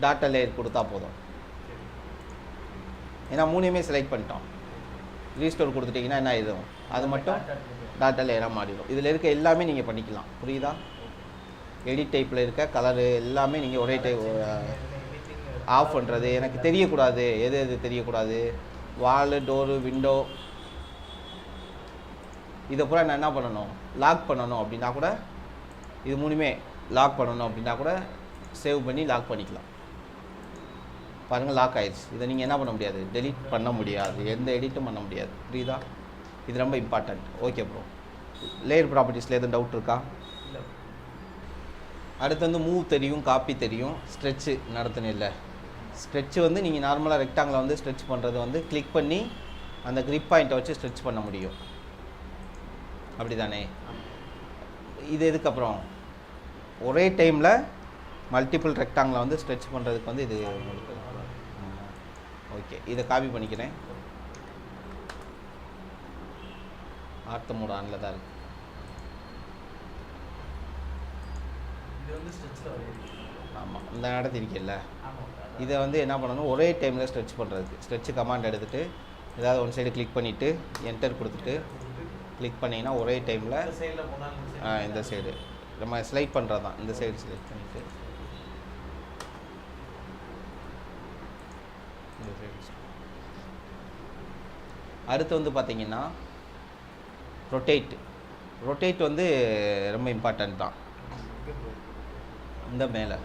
S1: டாட்டா லேயர் கொடுத்தா போதும். ஏன்னா மூணையுமே செலக்ட் பண்ணிட்டோம். ரீஸ்டோர் கொடுத்துட்டிங்கன்னா என்ன ஆயிடும், அது மட்டும் டாட்டா லேயராக மாறிடும். இதில் இருக்க எல்லாமே நீங்கள் பண்ணிக்கலாம். புரியுதா? எடிட் டைப்பில் இருக்க கலரு எல்லாமே நீங்கள் ஒரே டைப் ஆஃப் பண்ணுறது எனக்கு தெரியக்கூடாது. எது எது தெரியக்கூடாது, வாலு டோரு விண்டோ இதை பூரா நான் என்ன பண்ணணும், லாக் பண்ணணும் அப்படின்னா கூட, இது மூணுமே லாக் பண்ணணும் அப்படின்னா கூட சேவ் பண்ணி லாக் பண்ணிக்கலாம். பாருங்கள் லாக் ஆயிடுச்சு. இதை நீங்கள் என்ன பண்ண முடியாது, டெலீட் பண்ண முடியாது, எந்த எடிட்டும் பண்ண முடியாது. புரியுதா? இது ரொம்ப இம்பார்ட்டண்ட். ஓகே ப்ரோ, லேயர் ப்ராப்பர்ட்டிஸில் எதுவும் டவுட் இருக்கா? அடுத்து வந்து மூவ் தெரியும், காப்பி தெரியும், ஸ்ட்ரெச்சு நடத்தின இல்லை. ஸ்ட்ரெச்சு வந்து நீங்கள் நார்மலாக ரெக்டாங்கில் வந்து ஸ்ட்ரெச் பண்ணுறது வந்து கிளிக் பண்ணி அந்த கிரிப் பாயிண்ட்டை வச்சு ஸ்ட்ரெச் பண்ண முடியும். அப்படி தானே? இது எதுக்கப்புறம் ஒரே டைமில் மல்டிபிள் ரெக்டாங்கில் வந்து ஸ்ட்ரெச் பண்ணுறதுக்கு வந்து இது உங்களுக்கு. ஓகே, இதை காப்பி பண்ணிக்கிறேன். ஆர்த்த மோட் ஆனில் தான் இருக்குது. ஆமாம், இந்த நடத்திருக்கேன்ல, இதை வந்து என்ன பண்ணணும், ஒரே டைமில் ஸ்ட்ரெச் பண்ணுறதுக்கு ஸ்ட்ரெச்சு கமாண்ட் எடுத்துகிட்டு ஏதாவது ஒன் சைடு கிளிக் பண்ணிவிட்டு என்டர் கொடுத்துட்டு கிளிக் பண்ணிங்கன்னா ஒரே டைமில்
S2: இந்த சைடில் போனால்
S1: இந்த சைடு நம்ம ஸ்லைட் பண்ணுறது தான். இந்த சைடு செலக்ட் பண்ணிவிட்டு இந்த சைடு. அடுத்து வந்து பார்த்தீங்கன்னா ரொட்டேட் வந்து ரொம்ப இம்பார்ட்டன்ட் தான். இந்த மேலே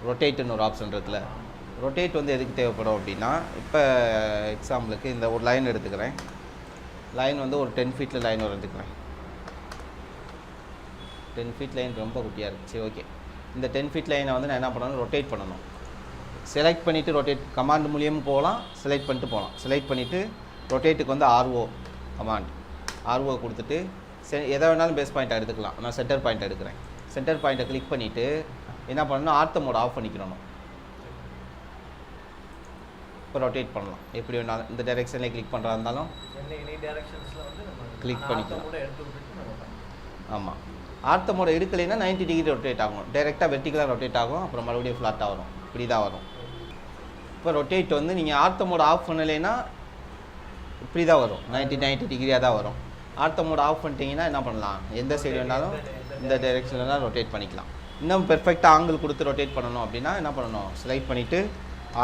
S1: ரொட்டேட்டுன்னு ஒரு ஆப்ஷன் இருக்குல்ல, ரொட்டேட் வந்து எதுக்கு தேவைப்படும் அப்படின்னா, இப்போ எக்ஸாம்பிளுக்கு இந்த ஒரு லைன் எடுத்துக்கிறேன். லைன் வந்து ஒரு 10 ஃபீட்டில் லைன் எடுத்துக்கிறேன். 10 ஃபீட் லைன் ரொம்ப குட்டியாக இருக்குது. சரி, ஓகே. இந்த 10 ஃபீட் லைனை வந்து நான் என்ன பண்ணணும், ரொட்டேட் பண்ணணும். செலக்ட் பண்ணிவிட்டு ரொட்டேட் கமாண்ட் மூலியமாக போகலாம், செலக்ட் பண்ணிட்டு போகலாம். செலக்ட் பண்ணிவிட்டு ரொட்டேட்டுக்கு வந்து RO கமாண்ட், RO கொடுத்துட்டு எதை வேணாலும் பேஸ் பாயிண்ட்டை எடுத்துக்கலாம். நான் சென்டர் பாயிண்ட் எடுக்கிறேன். சென்டர் பாயிண்ட்டை கிளிக் பண்ணிவிட்டு என்ன பண்ணணும், ஆர்த்த மோட் ஆஃப் பண்ணிக்கிறணும். இப்போ ரொட்டேட் பண்ணலாம் எப்படி வேணாலும். இந்த டைரெக்ஷனில் கிளிக் பண்ணுறா இருந்தாலும் கிளிக் பண்ணிக்கலாம். ஆமாம், ஆர்த்த மோட எடுக்கலைன்னா 90 டிகிரி ரொட்டேட் ஆகும். டைரெக்டாக வெர்டிகலாக ரொட்டேட் ஆகும், அப்புறம் மறுபடியும் ஃப்ளாட்டாக வரும். இப்படி தான் வரும். இப்போ ரொட்டேட் வந்து நீங்கள் ஆர்த்த மோட ஆஃப் பண்ணலைன்னா இப்படி தான் வரும், 90 டிகிரியாக தான் வரும். ஆர்த்த மோட ஆஃப் பண்ணிட்டீங்கன்னா என்ன பண்ணலாம், எந்த சைடு வேணாலும் இந்த டைரெக்ஷனில் ரொட்டேட் பண்ணிக்கலாம். இன்னும் பெர்ஃபெக்டாக ஆங்கிள் கொடுத்து ரொட்டேட் பண்ணணும் அப்படின்னா என்ன பண்ணணும், செலக்ட் பண்ணிவிட்டு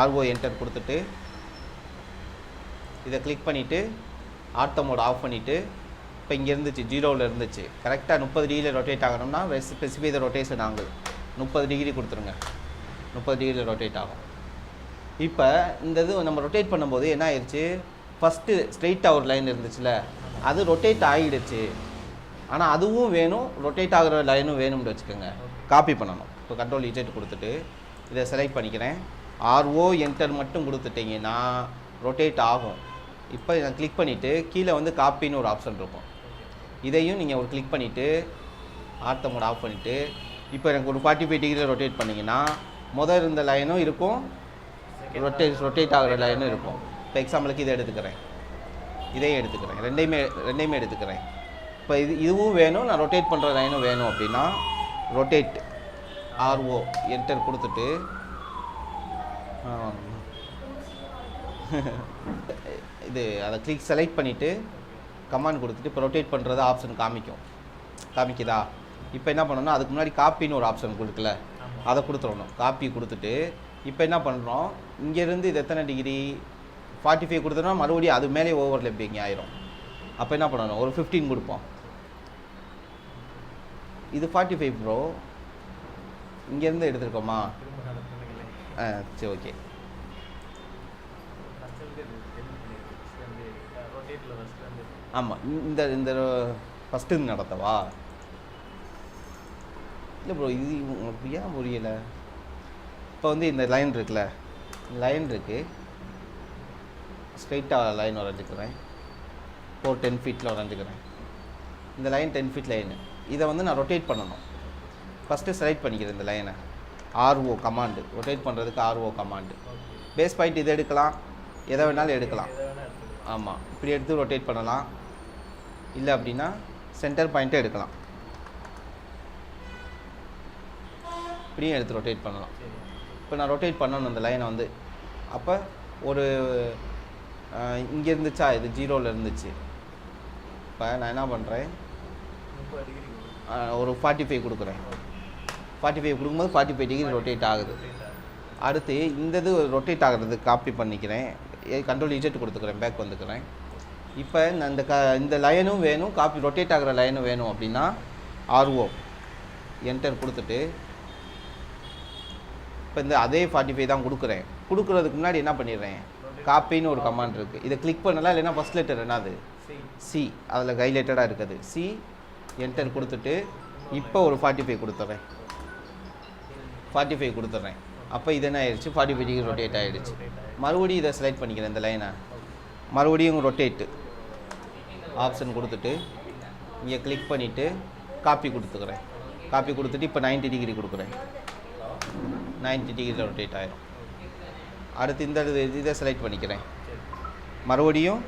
S1: RO என்டர் கொடுத்துட்டு இதை கிளிக் பண்ணிவிட்டு ஆர்த்த மோட் ஆஃப் பண்ணிவிட்டு, இப்போ இங்கே இருந்துச்சு 0ல் இருந்துச்சு, கரெக்டாக 30 டிகிரியில் ரொட்டேட் ஆகணும்னா ஸ்பெசிஃபை த ரொட்டேஷன் ஆங்கிள் 30 டிகிரி கொடுத்துருங்க. 30 டிகிரியில் ரொட்டேட் ஆகும். இப்போ இந்த இது நம்ம ரொட்டேட் பண்ணும்போது என்ன ஆயிடுச்சு, ஃபஸ்ட்டு ஸ்ட்ரெயிட்டாக ஒரு லைன் இருந்துச்சுல, அது ரொட்டேட் ஆகிடுச்சு. ஆனால் அதுவும் வேணும், ரொட்டேட் ஆகிற லைனும் வேணும்னு வச்சுக்கோங்க. காப்பி பண்ணணும். இப்போ Ctrl+Z கொடுத்துட்டு இதை செலக்ட் பண்ணிக்கிறேன். RO என்டர் மட்டும் கொடுத்துட்டிங்கன்னா ரொட்டேட் ஆகும். இப்போ நான் கிளிக் பண்ணிவிட்டு கீழே வந்து காப்பின்னு ஒரு ஆப்ஷன் இருக்கும். இதையும் நீங்கள் ஒரு கிளிக் பண்ணிவிட்டு ஆர்த்த மோட் ஆஃப் பண்ணிவிட்டு, இப்போ எனக்கு ஒரு 45 டிகிரியில் ரொட்டேட் பண்ணிங்கன்னா முதல் இருந்த லைனும் இருக்கும், ரொட்டேட் ஆகிற லைனும் இருக்கும். இப்போ எக்ஸாம்பிளுக்கு இதை எடுத்துக்கிறேன், இதையும் எடுத்துக்கிறேன், ரெண்டையுமே எடுத்துக்கிறேன். இப்போ இதுவும் வேணும், நான் ரொட்டேட் பண்ணுற லைனும் வேணும் அப்படின்னா ரொட்டேட் RO என்டர் கொடுத்துட்டு இது அதை கிளிக் செலக்ட் பண்ணிவிட்டு கமாண்ட் கொடுத்துட்டு இப்போ ரொட்டேட் பண்ணுறது ஆப்ஷன் காமிக்குதா. இப்போ என்ன பண்ணணும்னா அதுக்கு முன்னாடி காப்பின்னு ஒரு ஆப்ஷன் கொடுக்கல, அதை கொடுத்துடணும். காப்பி கொடுத்துட்டு இப்போ என்ன பண்ணுறோம், இங்கேருந்து இது எத்தனை டிகிரி 45 கொடுத்தோம்னா மறுபடியும் அது மேலே ஓவர்லேப்பிங் ஆயிரும். அப்போ என்ன பண்ணணும், ஒரு 15 கொடுப்போம். இது 45 ப்ரோ, இங்கேருந்து எடுத்துருக்கோமா? சரி, ஓகே. ஆமாம், இந்த ஃபஸ்ட்டு நடத்தவா? இல்லை ப்ரோ, இது உங்களுக்கு ஏன் புரியலை? இப்போ வந்து இந்த லைன் இருக்குல்ல, லைன் இருக்குது, ஸ்ட்ரெயிட்டாக லைன் வரைஞ்சிக்கிறேன். 10 ஃபீட்டில் வரைஞ்சிக்கிறேன். இந்த லைன் 10 ஃபீட் லைனு, இதை வந்து நான் ரொட்டேட் பண்ணணும். ஃபஸ்ட்டு செலக்ட் பண்ணிக்கிறேன் இந்த லைனை. RO கமாண்டு, ரொட்டேட் பண்ணுறதுக்கு RO கமாண்டு. பேஸ் பாயிண்ட் இதை எடுக்கலாம், எதை வேணாலும் எடுக்கலாம். ஆமாம், இப்படி எடுத்து ரொட்டேட் பண்ணலாம். இல்லை அப்படின்னா சென்டர் பாயிண்ட்டை எடுக்கலாம், இப்படியும் எடுத்து ரொட்டேட் பண்ணலாம். இப்போ நான் ரொட்டேட் பண்ணணும் இந்த லைனை வந்து. அப்போ ஒரு இங்கே இருந்துச்சா, இது 0ல் இருந்துச்சு. இப்போ நான் என்ன பண்ணுறேன், ஒரு 45 கொடுக்குறேன். 45 கொடுக்கும்போது 45 டிகிரி ரொட்டேட் ஆகுது. அடுத்து இந்த இது ரொட்டேட் ஆகிறது காப்பி பண்ணிக்கிறேன். Ctrl+Z கொடுத்துக்கிறேன், பேக் வந்துக்கிறேன். இப்போ நான் இந்த லைனும் வேணும், காப்பி ரொட்டேட் ஆகிற லைனும் வேணும் அப்படின்னா RO என்டர் கொடுத்துட்டு இப்போ இந்த அதே 45 தான் கொடுக்குறேன். கொடுக்குறதுக்கு முன்னாடி என்ன பண்ணிடுறேன், காப்பின்னு ஒரு கமாண்ட் இருக்குது, இதை கிளிக் பண்ணலாம். இல்லைன்னா ஃபஸ்ட் லெட்டர் என்னது, C, அதில் ஹைலைட்டடாக இருக்குது C, என்டர் கொடுத்துட்டு இப்போ ஒரு 45 கொடுத்துட்றேன். 45 கொடுத்துட்றேன். அப்போ இது என்ன ஆயிடுச்சு, 45 டிகிரி ரொட்டேட் ஆகிடுச்சு. மறுபடியும் இதை செலக்ட் பண்ணிக்கிறேன், இந்த லைனை மறுபடியும் ரொட்டேட்டு ஆப்ஷன் கொடுத்துட்டு இங்கே கிளிக் பண்ணிவிட்டு காப்பி கொடுத்துக்கிறேன். காப்பி கொடுத்துட்டு இப்போ 90 டிகிரி கொடுக்குறேன். 90 டிகிரியில் ரொட்டேட் ஆகிடும். அடுத்து இந்த இதை செலக்ட் பண்ணிக்கிறேன், மறுபடியும்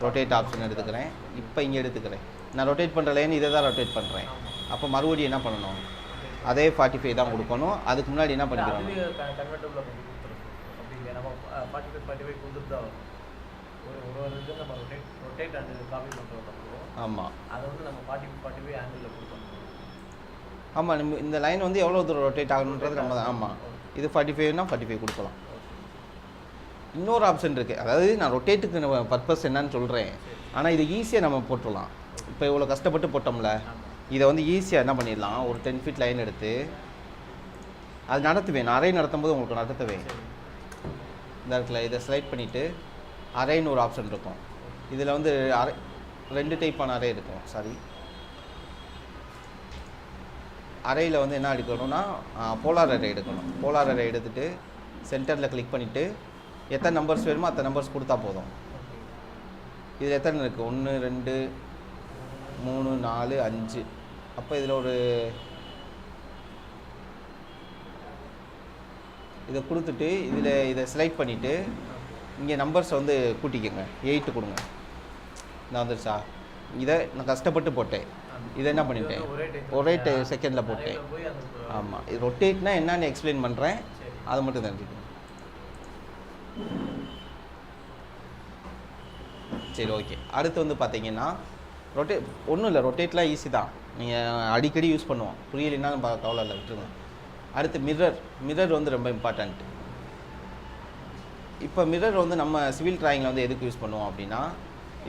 S1: ரொட்டேட் ஆப்ஷன் எடுத்துக்கிறேன். இப்போ இங்கே எடுத்துக்கிறேன், நான் ரொட்டேட் பண்ணுற லைன் இதை தான் ரொட்டேட் பண்ணுறேன். அப்போ மறுபடியும் என்ன பண்ணணும், அதே 45 தான் கொடுக்கணும். அதுக்கு முன்னாடி என்ன பண்ணிக்கிறோம்,
S2: ஒரு இது நம்ம ரொட்டேட் அண்ட் காப்பி பண்ணுறோம்.
S1: ஆமாம்
S2: அதை வந்து நம்ம 45 ஆங்கிளில் கொடுக்கணும்.
S1: ஆமாம், நம்ம இந்த லைன் வந்து எவ்வளோ தூரம் ரொட்டேட் ஆகணுன்றது நம்ம தான். ஆமாம், இது 45னா 45 கொடுக்கலாம். இன்னொரு ஆப்ஷன் இருக்குது, அதாவது நான் ரொட்டேட்டுக்கு நம்ம பர்பஸ் என்னன்னு சொல்கிறேன். ஆனால் இது ஈஸியாக நம்ம போட்டுடலாம். இப்போ இவ்வளோ கஷ்டப்பட்டு போட்டோம்ல, இதை வந்து ஈஸியாக என்ன பண்ணிடலாம், ஒரு 10 ஃபீட் லைன் எடுத்து அது நடத்துவேன். நான் அரை நடத்தும் போது உங்களுக்கு நடத்துவேன். இந்த இடத்துல இதை ஸ்லைட் பண்ணிவிட்டு அரைன்னு ஒரு ஆப்ஷன் இருக்கும். இதில் வந்து அரை 2 டைப்பான அரை இருக்கும். சாரி, அரையில் வந்து என்ன எடுக்கணும்னா போலார் அரே எடுக்கணும். போலார் அரே எடுத்துகிட்டு சென்டரில் கிளிக் பண்ணிவிட்டு எத்தனை நம்பர்ஸ் வேணுமோ அத்தனை நம்பர்ஸ் கொடுத்தா போதும். இதில் எத்தனை இருக்குது, 1 2 3 4 5. அப்போ இதில் ஒரு இதை கொடுத்துட்டு இதை செலக்ட் பண்ணிவிட்டு இங்கே நம்பர்ஸை வந்து கூட்டிக்கோங்க. 8 கொடுங்க. நான் வந்துருச்சா? இதை நான் கஷ்டப்பட்டு போட்டேன். இதை என்ன பண்ணிட்டேன், ஒரே செகண்டில் போட்டேன். ஆமாம், இது ரொட்டேட்னா என்னன்னு எக்ஸ்பிளைன் பண்ணுறேன், அதை மட்டும் தெரிஞ்சுக்கணும். சரி, ஓகே. அடுத்து வந்து பார்த்தீங்கன்னா ஒன்றும் இல்லை, ரொட்டேட்லாம் ஈஸி தான். நீங்கள் அடிக்கடி யூஸ் பண்ணுவோம். புரியலைன்னா கவலை இல்லை, விட்டுருங்க. அடுத்து மிரர் வந்து ரொம்ப இம்பார்ட்டண்ட். இப்போ மிரர் வந்து நம்ம சிவில் டிராயிங்கில் வந்து எதுக்கு யூஸ் பண்ணுவோம் அப்படின்னா,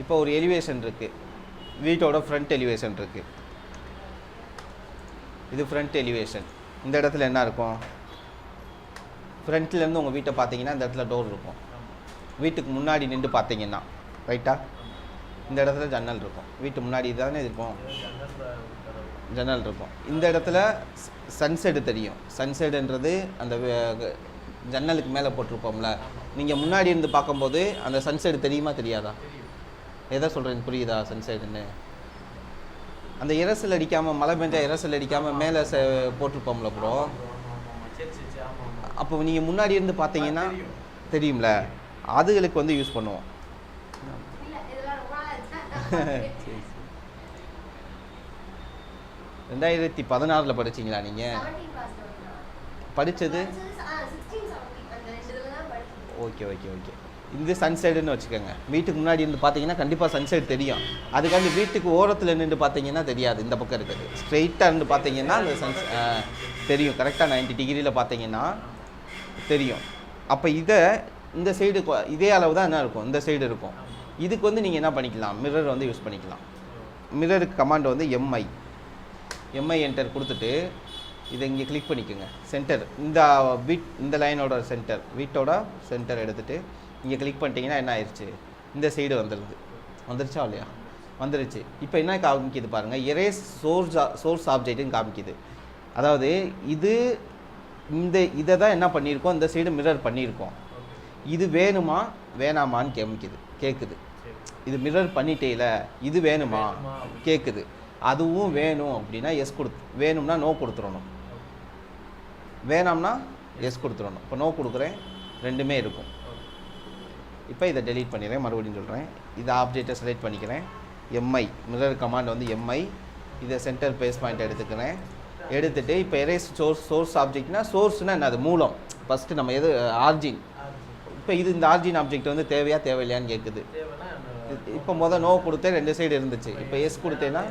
S1: இப்போ ஒரு எலிவேஷன் இருக்குது, வீட்டோட ஃப்ரண்ட் எலிவேஷன் இருக்குது. இது ஃப்ரண்ட் எலிவேஷன். இந்த இடத்துல என்ன இருக்கும், ஃப்ரண்ட்லேருந்து உங்கள் வீட்டை பார்த்தீங்கன்னா இந்த இடத்துல டோர் இருக்கும். வீட்டுக்கு முன்னாடி நின்று பார்த்தீங்கன்னா ரைட்டா, இந்த இடத்துல ஜன்னல் இருக்கும். வீட்டு முன்னாடி தானே இருக்கும், ஜன்னல் இருக்கும். இந்த இடத்துல சன்செட்டு தெரியும். சன்செட்டுன்றது அந்த ஜன்னலுக்கு மேலே போட்டிருப்போம்ல, நீங்கள் முன்னாடி இருந்து பார்க்கும்போது அந்த சன்செட் தெரியுமா தெரியாதா? எதை சொல்கிறேன்னு புரியுதா? சன்செட்டுன்னு அந்த இரசல் அடிக்காமல், மழை பெஞ்சா இரசல் அடிக்காமல் மேலே போட்டிருப்போம்ல ப்ரோ. அப்போ நீங்கள் முன்னாடி இருந்து பார்த்தீங்கன்னா தெரியும்ல, அதுகளுக்கு வந்து யூஸ் பண்ணுவோம். 2016 படிச்சிங்களா நீங்கள்? படித்தது ஓகே. இது சன்செட்டுன்னு வச்சுக்கோங்க. வீட்டுக்கு முன்னாடி இருந்து பார்த்தீங்கன்னா கண்டிப்பாக சன்செட் தெரியும். அதுக்காண்டி வீட்டுக்கு ஓரத்தில் நின்று பார்த்தீங்கன்னா தெரியாது. இந்த பக்கம் இருக்குது, ஸ்ட்ரெயிட்டாக இருந்து பார்த்தீங்கன்னா அந்த தெரியும். கரெக்டாக 90 டிகிரியில் பார்த்தீங்கன்னா தெரியும். அப்போ இந்த சைடு இதே அளவு தான் என்ன இருக்கும், இந்த சைடு இருக்கும். இதுக்கு வந்து நீங்கள் என்ன பண்ணிக்கலாம், மிரர் வந்து யூஸ் பண்ணிக்கலாம். மிரருக்கு கமாண்ட் வந்து எம்ஐ என்டர் கொடுத்துட்டு இதை இங்கே கிளிக் பண்ணிக்கோங்க. சென்டர், இந்த லைனோட சென்டர், வீட்டோட சென்டர் எடுத்துகிட்டு இங்கே கிளிக் பண்ணிட்டீங்கன்னா என்ன ஆயிடுச்சு, இந்த சைடு வந்துருச்சா இல்லையா? வந்துருச்சு. இப்போ என்ன காமிக்குது பாருங்கள், எரேஸ் சோர்ஸ் ஆப்ஜெக்ட்டுன்னு காமிக்குது. அதாவது இதை தான் என்ன பண்ணியிருக்கோம், இந்த சைடு மிரர் பண்ணியிருக்கோம். இது வேணுமா வேணாமான்னு கேட்குது. இது மிரர் பண்ணிட்டேல, இது வேணுமா கேட்குது. அதுவும் வேணும் அப்படின்னா எஸ் வேணும்னா நோ கொடுத்துடணும், வேணாம்னா எஸ் கொடுத்துடணும். இப்போ நோ கொடுக்குறேன், ரெண்டுமே இருக்கும். இப்போ இதை டெலீட் பண்ணிடுறேன், மறுபடியும் சொல்கிறேன். இதை ஆப்ஜெக்டை செலக்ட் பண்ணிக்கிறேன். எம்ஐ மிரர் கமாண்ட் வந்து எம்ஐ, இதை சென்டர் பேஸ் பாயிண்ட் எடுத்துக்கிறேன். எடுத்துகிட்டு இப்போ எரேஸ் சோர்ஸ் ஆப்ஜெக்ட்னா, சோர்ஸ்னால் என்ன, அது மூலம். ஃபஸ்ட்டு நம்ம எது ஆர்ஜின். இப்போ இந்த ஆர்ஜின் ஆப்ஜெக்ட் வந்து தேவையா தேவையில்லையான்னு கேட்குது. இப்போ நோ கொடுத்தேன், 2 சைடு இருந்துச்சு. இப்போ எஸ் கொடுத்தேன்னா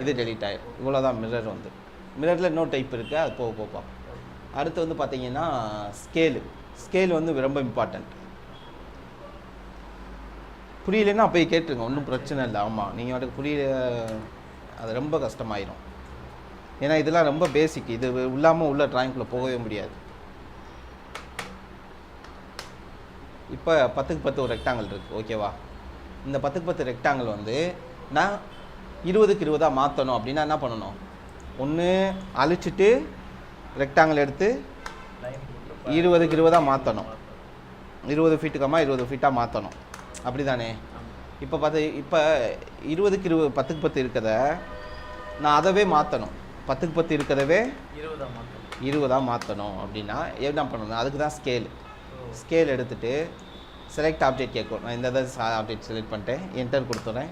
S1: இது டெலீட் ஆகிடும். இவ்வளோதான் மிரர் வந்து. மிரரில் இன்னொரு டைப் இருக்குது, அது போக. அடுத்து வந்து பார்த்தீங்கன்னா ஸ்கேல் வந்து ரொம்ப இம்பார்ட்டண்ட். புரியலைன்னா அப்போ கேட்டுருங்க, ஒன்றும் பிரச்சனை இல்லை. ஆமாம், நீங்கள் அதுக்கு புரியல, அது ரொம்ப கஷ்டமாயிடும். ஏன்னா இதெல்லாம் ரொம்ப பேசிக். இது இல்லாமல் உள்ள டிராயிங்குள்ளே போகவே முடியாது. இப்போ 10க்கு 10 ஒரு ரெக்டாங்கிள் இருக்குது, ஓகேவா? இந்த 10க்கு 10 ரெக்டாங்கிள் வந்து நான் 20க்கு 20 மாற்றணும் அப்படின்னா என்ன பண்ணணும், ஒன்று அழிச்சிட்டு ரெக்டாங்கிள் எடுத்து 20க்கு 20 மாற்றணும். 20 ஃபீட்டுக்கம்மா 20 ஃபீட்டாக மாற்றணும், அப்படி தானே? இப்போ 20க்கு 10க்கு 10 இருக்கிறத நான் அதவே மாற்றணும். 10க்கு 10 இருக்கிறதவே 20 மாற்றணும் அப்படின்னா என்ன பண்ணணும், அதுக்கு தான் ஸ்கேல் எடுத்துகிட்டு செலக்ட் ஆப்ஜெக்ட் கேட்கும். நான் இந்த ஆப்ஜெக்ட் செலக்ட் பண்ணிட்டேன், என்டர் கொடுத்துட்றேன்.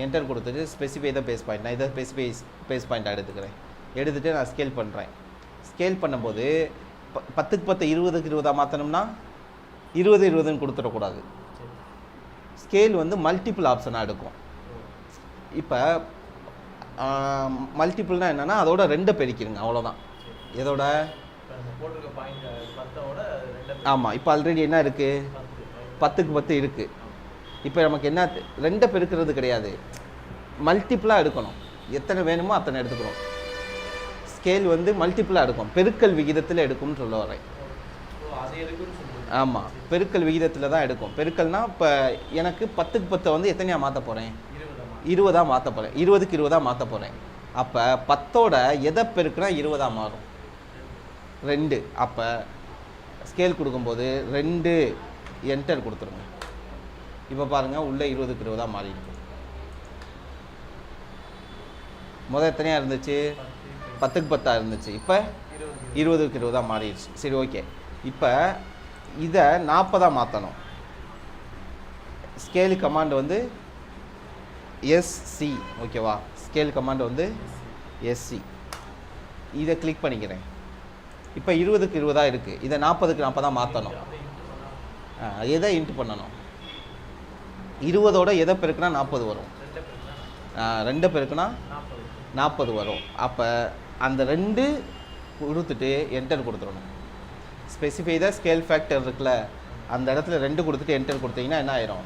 S1: என்டர் கொடுத்துட்டு ஸ்பெசிஃபை தான் பேஸ் பாயிண்ட், நான் இதை ஸ்பெசிஃபை பேஸ் பாயிண்ட்டாக எடுத்துகிட்டு நான் ஸ்கேல் பண்ணுறேன். ஸ்கேல் பண்ணும்போது 10க்கு 10 20க்கு 20 மாற்றணும்னா 20 20ன்னு கொடுத்துடக்கூடாது. ஸ்கேல் வந்து மல்டிபிள் ஆப்ஷனாக எடுக்கும். இப்போ மல்டிபிள்னால் என்னென்னா அதோட 2 பெருக்கிடுங்க, அவ்வளோதான். எதோட? ஆமாம். இப்போ ஆல்ரெடி என்ன இருக்குது? 10க்கு 10 இருக்குது. இப்போ நமக்கு என்ன 2 பெருக்கிறது கிடையாது, மல்டிப்புளாக எடுக்கணும். எத்தனை வேணுமோ அத்தனை எடுத்துக்கிறோம். ஸ்கேல் வந்து மல்டிப்புளாக எடுக்கும், பெருக்கல் விகிதத்தில் எடுக்கும்னு சொல்ல வரேன். ஆமாம், பெருக்கல் விகிதத்தில் தான் எடுக்கும். பெருக்கல்னால் இப்போ எனக்கு 10க்கு 10 வந்து எத்தனையாக மாற்ற போகிறேன்? 20ஆக மாற்ற போகிறேன். 20க்கு 20ஆக மாற்ற போகிறேன். அப்போ 10ஓட எதை பெருக்குனா 20ஆக மாறும்? 2. அப்போ ஸ்கேல் கொடுக்கும்போது 2 என்டர் கொடுத்துருங்க. இப்போ பாருங்கள், உள்ளே 20க்கு 20ஆக மாறிடுது. முதல் எத்தனையாக இருந்துச்சு? 10க்கு 10 இருந்துச்சு. இப்போ 20க்கு 20ஆக மாறிடுச்சு. சரி, ஓகே. இப்போ இதை 40ஆக மாற்றணும். ஸ்கேல் கமாண்ட் வந்து எஸ்சி, ஓகேவா? ஸ்கேல் கமாண்ட் வந்து எஸ்சி. இதை கிளிக் பண்ணிக்கிறேன். இப்போ 20க்கு 20ஆக இருக்குது. இதை 40க்கு 40ஆக மாற்றணும். எதை இன்ட்டு பண்ணணும்? 20ஓட எதை பெருக்குனா 40 வரும்? 2 பெருக்குனா 40 வரும். அப்போ அந்த 2 கொடுத்துட்டு என்டர் கொடுத்துடணும். ஸ்பெசிஃபை த ஸ்கேல் ஃபேக்டர் இருக்குல்ல, அந்த இடத்துல 2 கொடுத்துட்டு என்டர் கொடுத்தீங்கன்னா என்ன ஆயிரும்?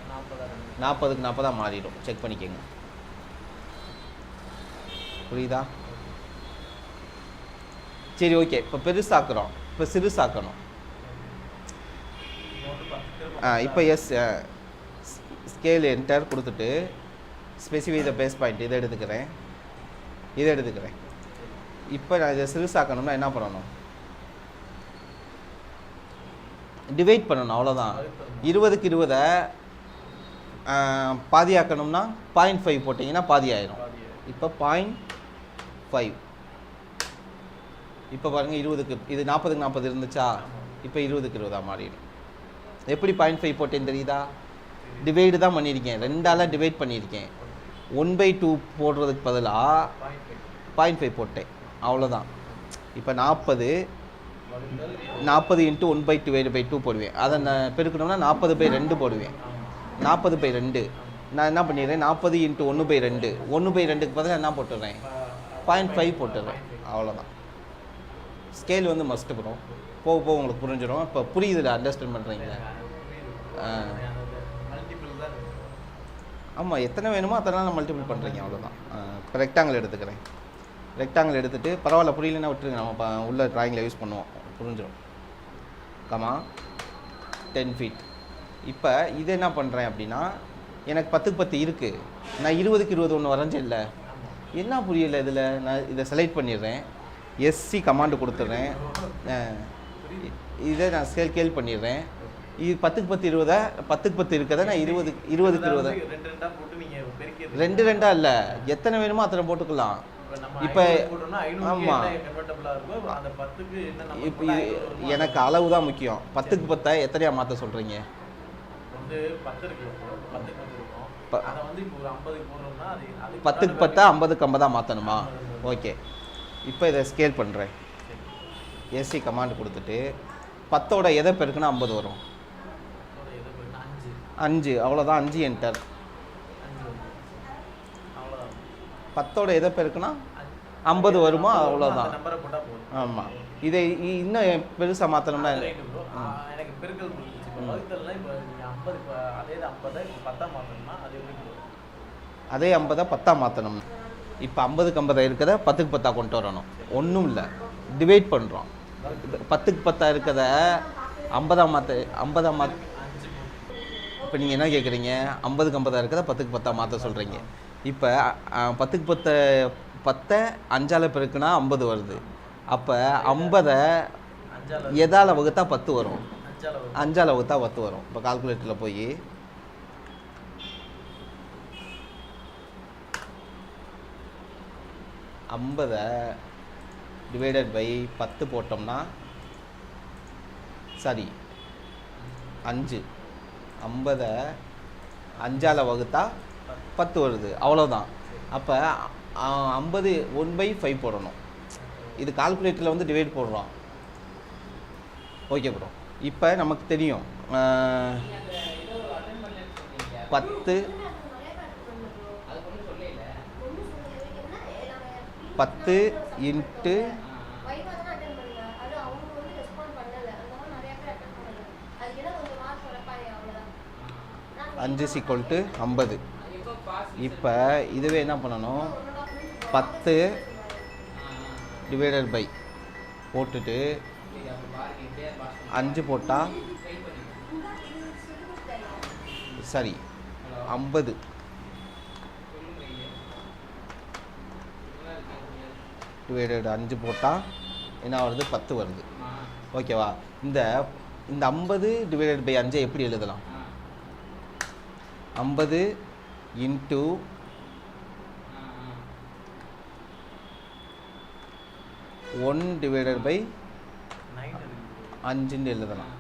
S1: 40க்கு 40ஆக மாறிடும். செக் பண்ணிக்கோங்க. புரியுதா? சரி, ஓகே. இப்போ பெருசாக்குறோம், இப்போ சிறுசாக்கணும். இப்போ ஸ்கேல் என்டர் கொடுத்துட்டு ஸ்பெசிஃபை த பேஸ் பாயிண்ட் இதை எடுத்துக்கிறேன். இப்போ நான் இதை சிறுசாக்கணும்னா என்ன பண்ணணும்? டிவைட் பண்ணணும், அவ்வளோதான். 20க்கு 20 பாதியாக்கணும்னா 0.5 போட்டிங்கன்னா பாதி ஆயிரும். இப்போ 0.5. இப்போ பாருங்கள், 20க்கு இது 40க்கு 40 இருந்துச்சா? இப்போ 20க்கு 20ஆக மாறிடும். எப்படி 0.5 போட்டேன்னு தெரியுதா? டிவைடு தான் பண்ணியிருக்கேன், 2ஆல் டிவைட் பண்ணியிருக்கேன். 1/2 போடுறதுக்கு பதிலாக 0.5 போட்டேன், அவ்வளோதான். இப்போ 40 × 1/2 போடுவேன். அதை நான் பெருக்கணும்னா 40/2 போடுவேன். 40/2 நான் என்ன பண்ணிடுறேன்? 40 × 1/2. 1/2க்கு பதிலாக என்ன போட்டுடுறேன்? 0.5 போட்டுடுறேன், அவ்வளோதான். ஸ்கேல் வந்து மஸ்ட்டு வரும். போக போக உங்களுக்கு புரிஞ்சிடும். இப்போ புரியுதுல, அண்டர்ஸ்டாண்ட் பண்ணுறீங்களா? ஆமாம், எத்தனை வேணுமோ அத்தனை நான் மல்டிபிள் பண்ணுறீங்க, அவ்வளோதான். இப்போ ரெக்டாங்கிள் எடுத்துக்கிறேன். ரெக்டாங்கிள் எடுத்துகிட்டு பரவாயில்ல, புரியலன்னா விட்டுருங்க, நம்ம உள்ள ட்ராயிங்கில் யூஸ் பண்ணுவோம், புரிஞ்சிடும். 10 feet. இப்போ இது என்ன பண்ணுறேன் அப்படின்னா, எனக்கு 10க்கு 10 இருக்குது. நான் 20க்கு 20 ஒன்று வரைஞ்சேன் இல்லை, என்ன புரியலை இதில்? நான் இதை செலக்ட் பண்ணிடுறேன், எஸ்சி கமாண்டு கொடுத்துட்றேன். இதை நான் ஸ்கேல் பண்ணிடுறேன். இது 10க்கு 10 20 10க்கு 10 இருக்கிறத நான் 20க்கு 20 2 இல்லை, எத்தனை வேணுமோ அத்தனை போட்டுக்கலாம். இப்போ ஆமாம், இப்போ எனக்கு அளவு தான் முக்கியம். 10க்கு 10 எத்தனையாக மாற்ற சொல்கிறீங்க? 10க்கு 10 50க்கு 50 மாற்றணுமா? ஓகே. இப்போ இதை ஸ்கேல் பண்ணுறேன். எஸ்சி கமாண்ட் கொடுத்துட்டு 10ஓட எதை பெருக்குன்னா 50 வரும்? 5, அவ்வளோதான். 5 என்டர். 10ஓட எதை பெருக்குன்னா 50 வருமா? அவ்வளோதான். ஆமாம். இதை இன்னும் பெருசாக மாற்றணும்னா அதே 50 10ஆக மாற்றணும். இப்போ 50க்கு 50 இருக்கிறத 10க்கு 10ஆக கொண்டு வரணும். ஒன்றும் இல்லை, டிவைட் பண்ணுறோம். 10க்கு 10 இருக்கிறத 50ஆக மாற்ற. இப்போ நீங்கள் என்ன கேட்குறீங்க? 50க்கு 50 இருக்கிறத 10க்கு 10ஆக மாற்ற சொல்கிறீங்க. இப்போ 10க்கு 10 5ஆல் பெருக்குனா 50 வருது. அப்போ 50 எதால் வகுத்தா 10 வரும்? 5ஆல் வகுத்தா 10 வரும். இப்போ கால்குலேட்டரில் போய் 50 டிவைடட் பை 10 போட்டோம்னா, சாரி 5, 50 5ஆல் வகுத்தா 10 வருது, அவ்வளோதான். அப்போ 50 1/5 போடணும். இது கால்குலேட்டரில் வந்து டிவைட் போடுறோம். Okay bro. இப்போ நமக்கு தெரியும் 10 10 இன்ட்டு 5 = 50. இப்போ இதுவே என்ன பண்ணணும், 10 டிவைடட் பை போட்டுட்டு 5 போட்டால் சரி 50 டிவைடட் 5 போட்டால் என்ன வருது, 10 வருது. ஓகேவா? இந்த 50 டிவைடட் பை 5 எப்படி எழுதலாம்? 50 இன்ட்டு 1 டிவைடட் பை 5 எழுதலாம்.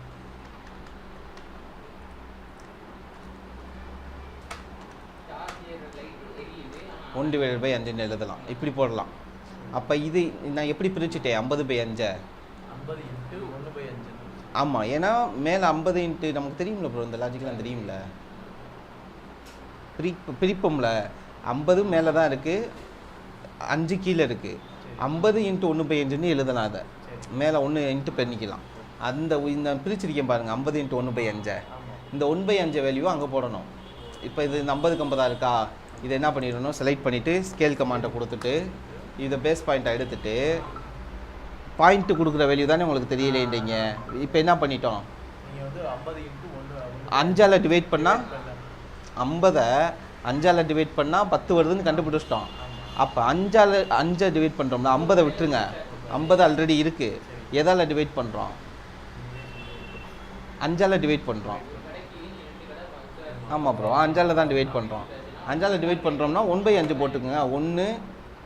S1: ஒன் டிவைடட் பை 5 எழுதலாம். இப்படி போடலாம். அப்போ இது நான் எப்படி பிரிச்சுட்டேன்? 50/5.
S2: 50 இன்ட்டு 1/5.
S1: ஆமாம், ஏன்னா மேலே 50 இன்ட்டு நமக்கு தெரியும்ல ப்ரோ, இந்த லாஜிக்கெலாம் தெரியும்ல, பிரிப்போம்ல. 50 மேலே தான் இருக்குது, 5 கீழே இருக்குது. 50 இன்ட்டு 1/5 எழுதலாம். அதை மேலே 1 இன்ட்டு பண்ணிக்கலாம். இந்த பிரிச்சிருக்கேன் பாருங்கள், 50 இன்ட்டு 1/5. இந்த 1/5 வேல்யூ அங்கே போடணும். இப்போ இது 50க்கு 50 இருக்கா, இதை என்ன பண்ணிடணும், செலக்ட் பண்ணிவிட்டு ஸ்கேல் கமாண்டை கொடுத்துட்டு இதை பேஸ் பாயிண்ட்டை எடுத்துகிட்டு பாயிண்ட்டு கொடுக்குற வேல்யூ தானே உங்களுக்கு தெரியலேன்றீங்க. இப்போ என்ன பண்ணிட்டோம், 5ஆல் டிவைட் பண்ணால் 50 5ஆல் டிவைட் பண்ணால் 10 வருதுன்னு கண்டுபிடிச்சிட்டோம். அப்போ 5 டிவைட் பண்ணுறோம்னா 50 விட்டுருங்க, 50 ஆல்ரெடி இருக்குது. எதால் டிவைட் பண்ணுறோம்? 5ஆல் டிவைட் பண்ணுறோம். ஆமாம் ப்ரோ, 5ஆல் தான் டிவைட் பண்ணுறோம். 5ஆல் டிவைட் பண்ணுறோம்னா 1/5 போட்டுக்குங்க. 1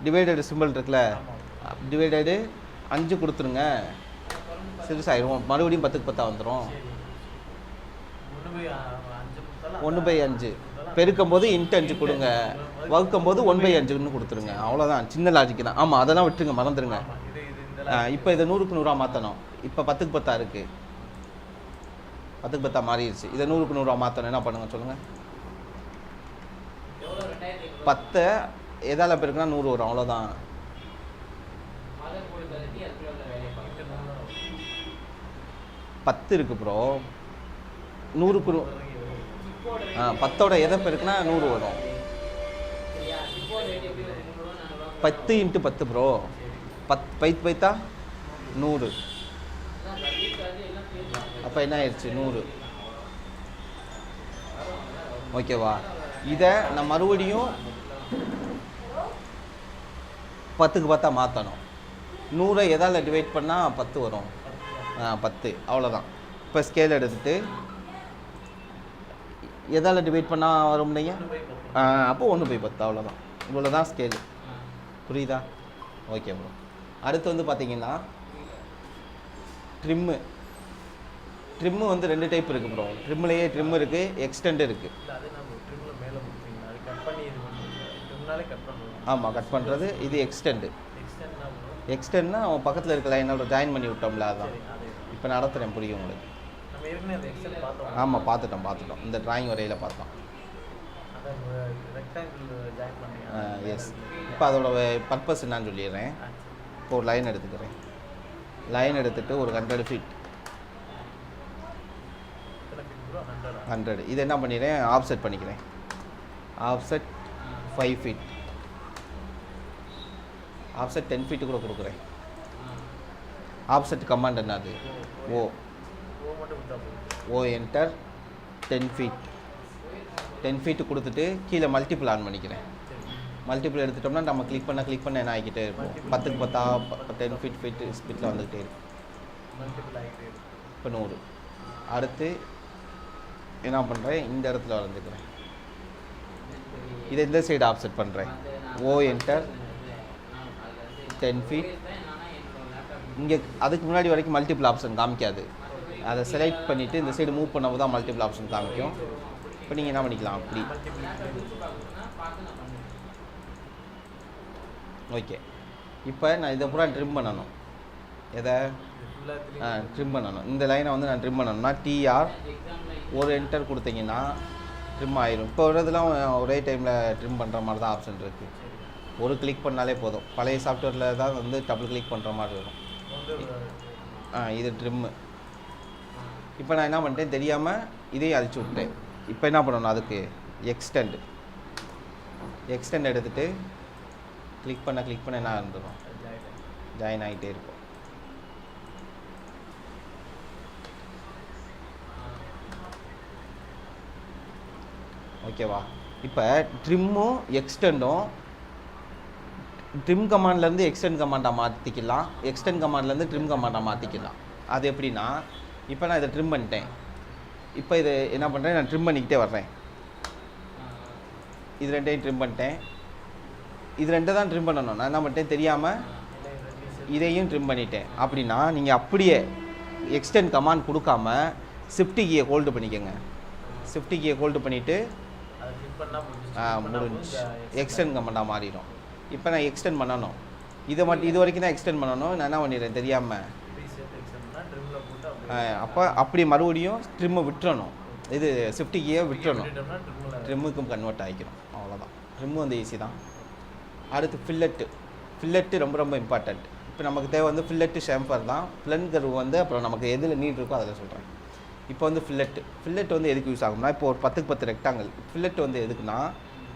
S1: டிவைடடு சிம்பிள் இருக்குல்ல, டிவைடடு 5 கொடுத்துருங்க, சிறுசாயிரும். மறுபடியும் 10க்கு 10 வந்துடும். 1/5 பெருக்கும் போது இன்ட்டு 5 கொடுங்க, வகுக்கும் போது 1/5 கொடுத்துருங்க. அவ்வளோதான், சின்ன லாஜிக்கு தான். ஆமாம், அதெல்லாம் விட்டுருங்க, மறந்துடுங்க. இப்போ இதை 100க்கு 100 மாற்றணும். இப்போ 10க்கு 10 இருக்குது, 10க்கு 10 மாறிடுச்சு. இதை 100க்கு 100 மாற்றணும். என்ன பண்ணுங்க சொல்லுங்கள்? 10 எதால் பெருக்குனா 100 வரும். அவ்வளோதான். பத்து இருக்குது ப்ரோ, 100க்கு 10ஓட எதை பெருக்குனா 100 வரும். 10 இன்ட்டு 10 ப்ரோ, 10 பைத்தா 100. அப்போ என்ன ஆயிடுச்சு, 100. ஓகேவா? இதை நான் மறுபடியும் 10க்கு 10 மாற்றணும். 100 எதால் டிவைட் பண்ணால் 10 வரும். 10, அவ்வளோதான். இப்போ ஸ்கேல் எடுத்துகிட்டு எதால் டிவைட் பண்ணால் வரும் இல்லைங்க, அப்போ 1/10, அவ்வளோதான். இவ்வளோ தான் ஸ்கேலு. புரியுதா? Okay bro. அடுத்து வந்து பார்த்தீங்கன்னா ட்ரிம்மு வந்து 2 டைப் இருக்குது ப்ரோ. ட்ரிம்லேயே ட்ரிம் இருக்குது, எக்ஸ்டெண்ட் இருக்குது. ஆமாம், கட் பண்ணுறது. இது எக்ஸ்டெண்டு. எக்ஸ்டெண்ட்னா அவன் பக்கத்தில் இருக்க லைனோட ஜாயின் பண்ணி விட்டோம்ல, அதுதான். இப்போ நடத்துகிறேன், புரியும் உங்களுக்கு. ஆமாம், பார்த்துட்டோம். இந்த டிராயிங் வரையில் பார்த்தோம். எஸ். இப்போ அதோட பர்பஸ் என்னான்னு சொல்லிடுறேன். இப்போ ஒரு லைன் எடுத்துக்கிறேன். லைன் எடுத்துகிட்டு ஒரு 100 ஃபீட், 100. இது என்ன பண்ணிடுறேன், ஆஃப்செட் பண்ணிக்கிறேன். ஆஃப்செட் 5 ஃபீட், ஆஃப்செட் 10 ஃபீட்டு கூட கொடுக்குறேன். ஆஃப்செட் கமாண்ட் என்னது, ஓ என்டர் 10 ஃபீட். 10 ஃபீட்டு கொடுத்துட்டு கீழே மல்டிபிள் ஆன் பண்ணிக்கிறேன். மல்டிபிள் எடுத்துட்டோம்னா நம்ம கிளிக் பண்ண என்ன ஆகிக்கிட்டே இருக்கும். 10க்கு 10 10 ஃபீட் ஸ்பீட்டில் வந்துக்கிட்டே இருக்கும். இப்போ 100. அடுத்து என்ன பண்ணுறேன், இந்த இடத்துல வரைஞ்சிக்கிறேன். இதை இந்த சைடு ஆஃப்செட் பண்ணுறேன். ஓ என்டர் 10 ஃபீட். இங்கே அதுக்கு முன்னாடி வரைக்கும் மல்டிபிள் ஆப்ஷன் காமிக்காது. அதை செலக்ட் பண்ணிவிட்டு இந்த சைடு மூவ் பண்ணும்போது தான் மல்டிபிள் ஆப்ஷன் காமிக்கும். இப்போ நீங்கள் என்ன பண்ணிக்கலாம், அப்படி. ஓகே. இப்போ நான் இதை பூரா ட்ரிம் பண்ணணும். எதை ட்ரிம் பண்ணணும். இந்த லைனை வந்து நான் ட்ரிம் பண்ணணும்னா டிஆர் ஒரு என்டர் கொடுத்தீங்கன்னா ட்ரிம் ஆயிரும். இப்போ வரதெல்லாம் ஒரே டைமில் ட்ரிம் பண்ணுற மாதிரி தான் ஆப்ஷன் இருக்குது. ஒரு கிளிக் பண்ணாலே போதும். பழைய சாஃப்ட்வேரில் தான் வந்து டபுள் கிளிக் பண்ணுற மாதிரி இருக்கும். இது ட்ரிம்மு. இப்போ நான் என்ன பண்ணிட்டேன் தெரியாமல் இதையும் அழிச்சு விட்டேன். இப்போ என்ன பண்ணணும், அதுக்கு எக்ஸ்டெண்ட் எடுத்துகிட்டு கிளிக் பண்ண என்ன இருந்துடும், ஜாயின் ஆகிட்டே இருக்கும். ஓகேவா? இப்போ ட்ரிம்மும் எக்ஸ்டெண்டும் ட்ரிம் கமாண்ட்லேருந்து எக்ஸ்டெண்ட் கமாண்டாக மாற்றிக்கலாம், எக்ஸ்டெண்ட் கமாண்ட்லேருந்து ட்ரிம் கமாண்டாக மாற்றிக்கலாம். அது எப்படின்னா, இப்போ நான் இதை ட்ரிம் பண்ணிட்டேன். இப்போ இது என்ன பண்ணுறேன், நான் ட்ரிம் பண்ணிக்கிட்டே வர்றேன். இது ரெண்டையும் ட்ரிம் பண்ணிட்டேன். இது ரெண்டை தான் ட்ரிம் பண்ணணும். நான் என்ன பண்ணிட்டேன் தெரியாமல் இதையும் ட்ரிம் பண்ணிட்டேன். அப்படின்னா நீங்கள் அப்படியே எக்ஸ்டெண்ட் கமாண்ட் கொடுக்காம ஷிஃப்ட் கீயை ஹோல்டு பண்ணிக்கோங்க. ஷிஃப்ட் கீயை ஹோல்டு பண்ணிவிட்டு முடிஞ்சு எக்ஸ்டெண்ட் கமாண்டாக மாறிடும். இப்போ நான் எக்ஸ்டெண்ட் பண்ணணும். இது வரைக்கும் தான் எக்ஸ்டெண்ட் பண்ணணும். நான் என்ன பண்ணிடுறேன் தெரியாமல், அப்போ அப்படி மறுபடியும் ட்ரிம்மை விட்டுறணும். இது ஷிஃப்ட் கீயை விட்டுறணும். ட்ரிம்முக்கும் கன்வெர்ட் ஆகிக்கிறோம். அவ்வளோதான். ட்ரிம்மு வந்து ஈஸி தான். அடுத்து ஃபில்லெட்டு ரொம்ப ரொம்ப இம்பார்ட்டண்ட். இப்போ நமக்கு தேவை வந்து ஃபில்லெட்டு ஷேம்பர் தான். பிளன் கர்வ் வந்து அப்புறம் நமக்கு எதில் நீட் இருக்கோ அதில் சொல்கிறேன். இப்போ வந்து ஃபில்லெட் வந்து எதுக்கு யூஸ் ஆகும்னா, இப்போ ஒரு 10க்கு 10 ரெக்டாங்கிள். ஃபில்லெட் வந்து எதுக்குன்னா,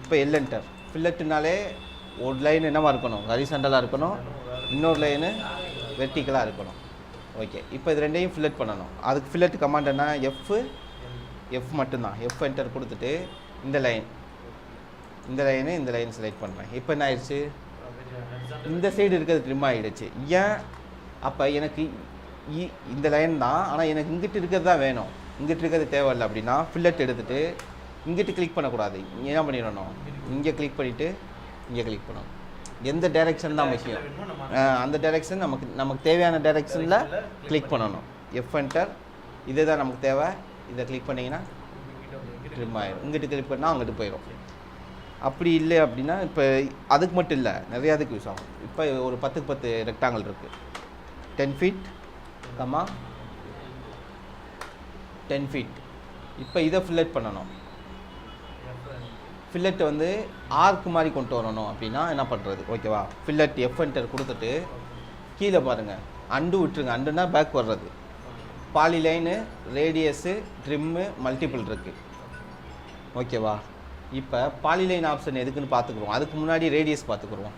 S1: இப்போ எல்என்டர் ஃபில்லெட்டுனாலே ஒரு லைன் என்னவாக இருக்கணும், ஹரிசாண்டலாக இருக்கணும், இன்னொரு லைனு வெர்டிக்கலாக இருக்கணும். ஓகே, இப்போ இது ரெண்டையும் ஃபில்லெட் பண்ணணும். அதுக்கு ஃபில்லெட் கமாண்ட் என்ன, எஃப் மட்டும்தான். எஃப் என்டர் கொடுத்துட்டு இந்த லைன் செலக்ட் பண்ணுறேன். இப்போ என்ன ஆயிடுச்சு, இந்த சைடு இருக்கிறது ட்ரிம் ஆகிடுச்சு. ஏன், அப்போ எனக்கு இந்த லைன் தான், ஆனால் எனக்கு இங்கிட்டு இருக்கிறது தான் வேணும், இங்கிட்டு இருக்கிறது தேவையில்லை. அப்படின்னா ஃபில்லெட் எடுத்துகிட்டு இங்கிட்டு கிளிக் பண்ணக்கூடாது. என்ன பண்ணிடணும், இங்கே கிளிக் பண்ணிவிட்டு இங்கே கிளிக் பண்ணணும். எந்த டைரெக்ஷன் தான் முக்கியம், அந்த டைரெக்ஷன் நமக்கு தேவையான டைரெக்ஷனில் கிளிக் பண்ணணும். எஃப் என்டர், இதே தான் நமக்கு தேவை. இதை கிளிக் பண்ணிங்கன்னா ட்ரிம் ஆகிடும். இங்கிட்டு கிளிக் பண்ணால் அங்கிட்டு போயிடும். அப்படி இல்லை அப்படின்னா, இப்போ அதுக்கு மட்டும் இல்லை, நிறையா அதுக்கு யூஸ் ஆகும். இப்போ ஒரு 10க்கு 10 ரெக்டாங்கிள் இருக்குது. 10 feet, 10 feet. இப்போ இதை ஃபில்லெட் பண்ணணும். ஃபில்லெட் வந்து ஆர்க் மாதிரி கொண்டு வரணும். அப்படின்னா என்ன பண்ணுறது, ஓகேவா? ஃபில்லெட் எஃப் என்டர் கொடுத்துட்டு கீழே பாருங்கள், அண்டு விட்டுருங்க. அண்டுனா பேக் வர்றது. பாலிலைனு, ரேடியஸு, ட்ரிம்மு, மல்டிபிள் இருக்குது. ஓகேவா? இப்போ பாலிலைன் ஆப்ஷன் எதுக்குன்னு பார்த்துக்குருவோம். அதுக்கு முன்னாடி ரேடியஸ் பார்த்துக்குருவோம்.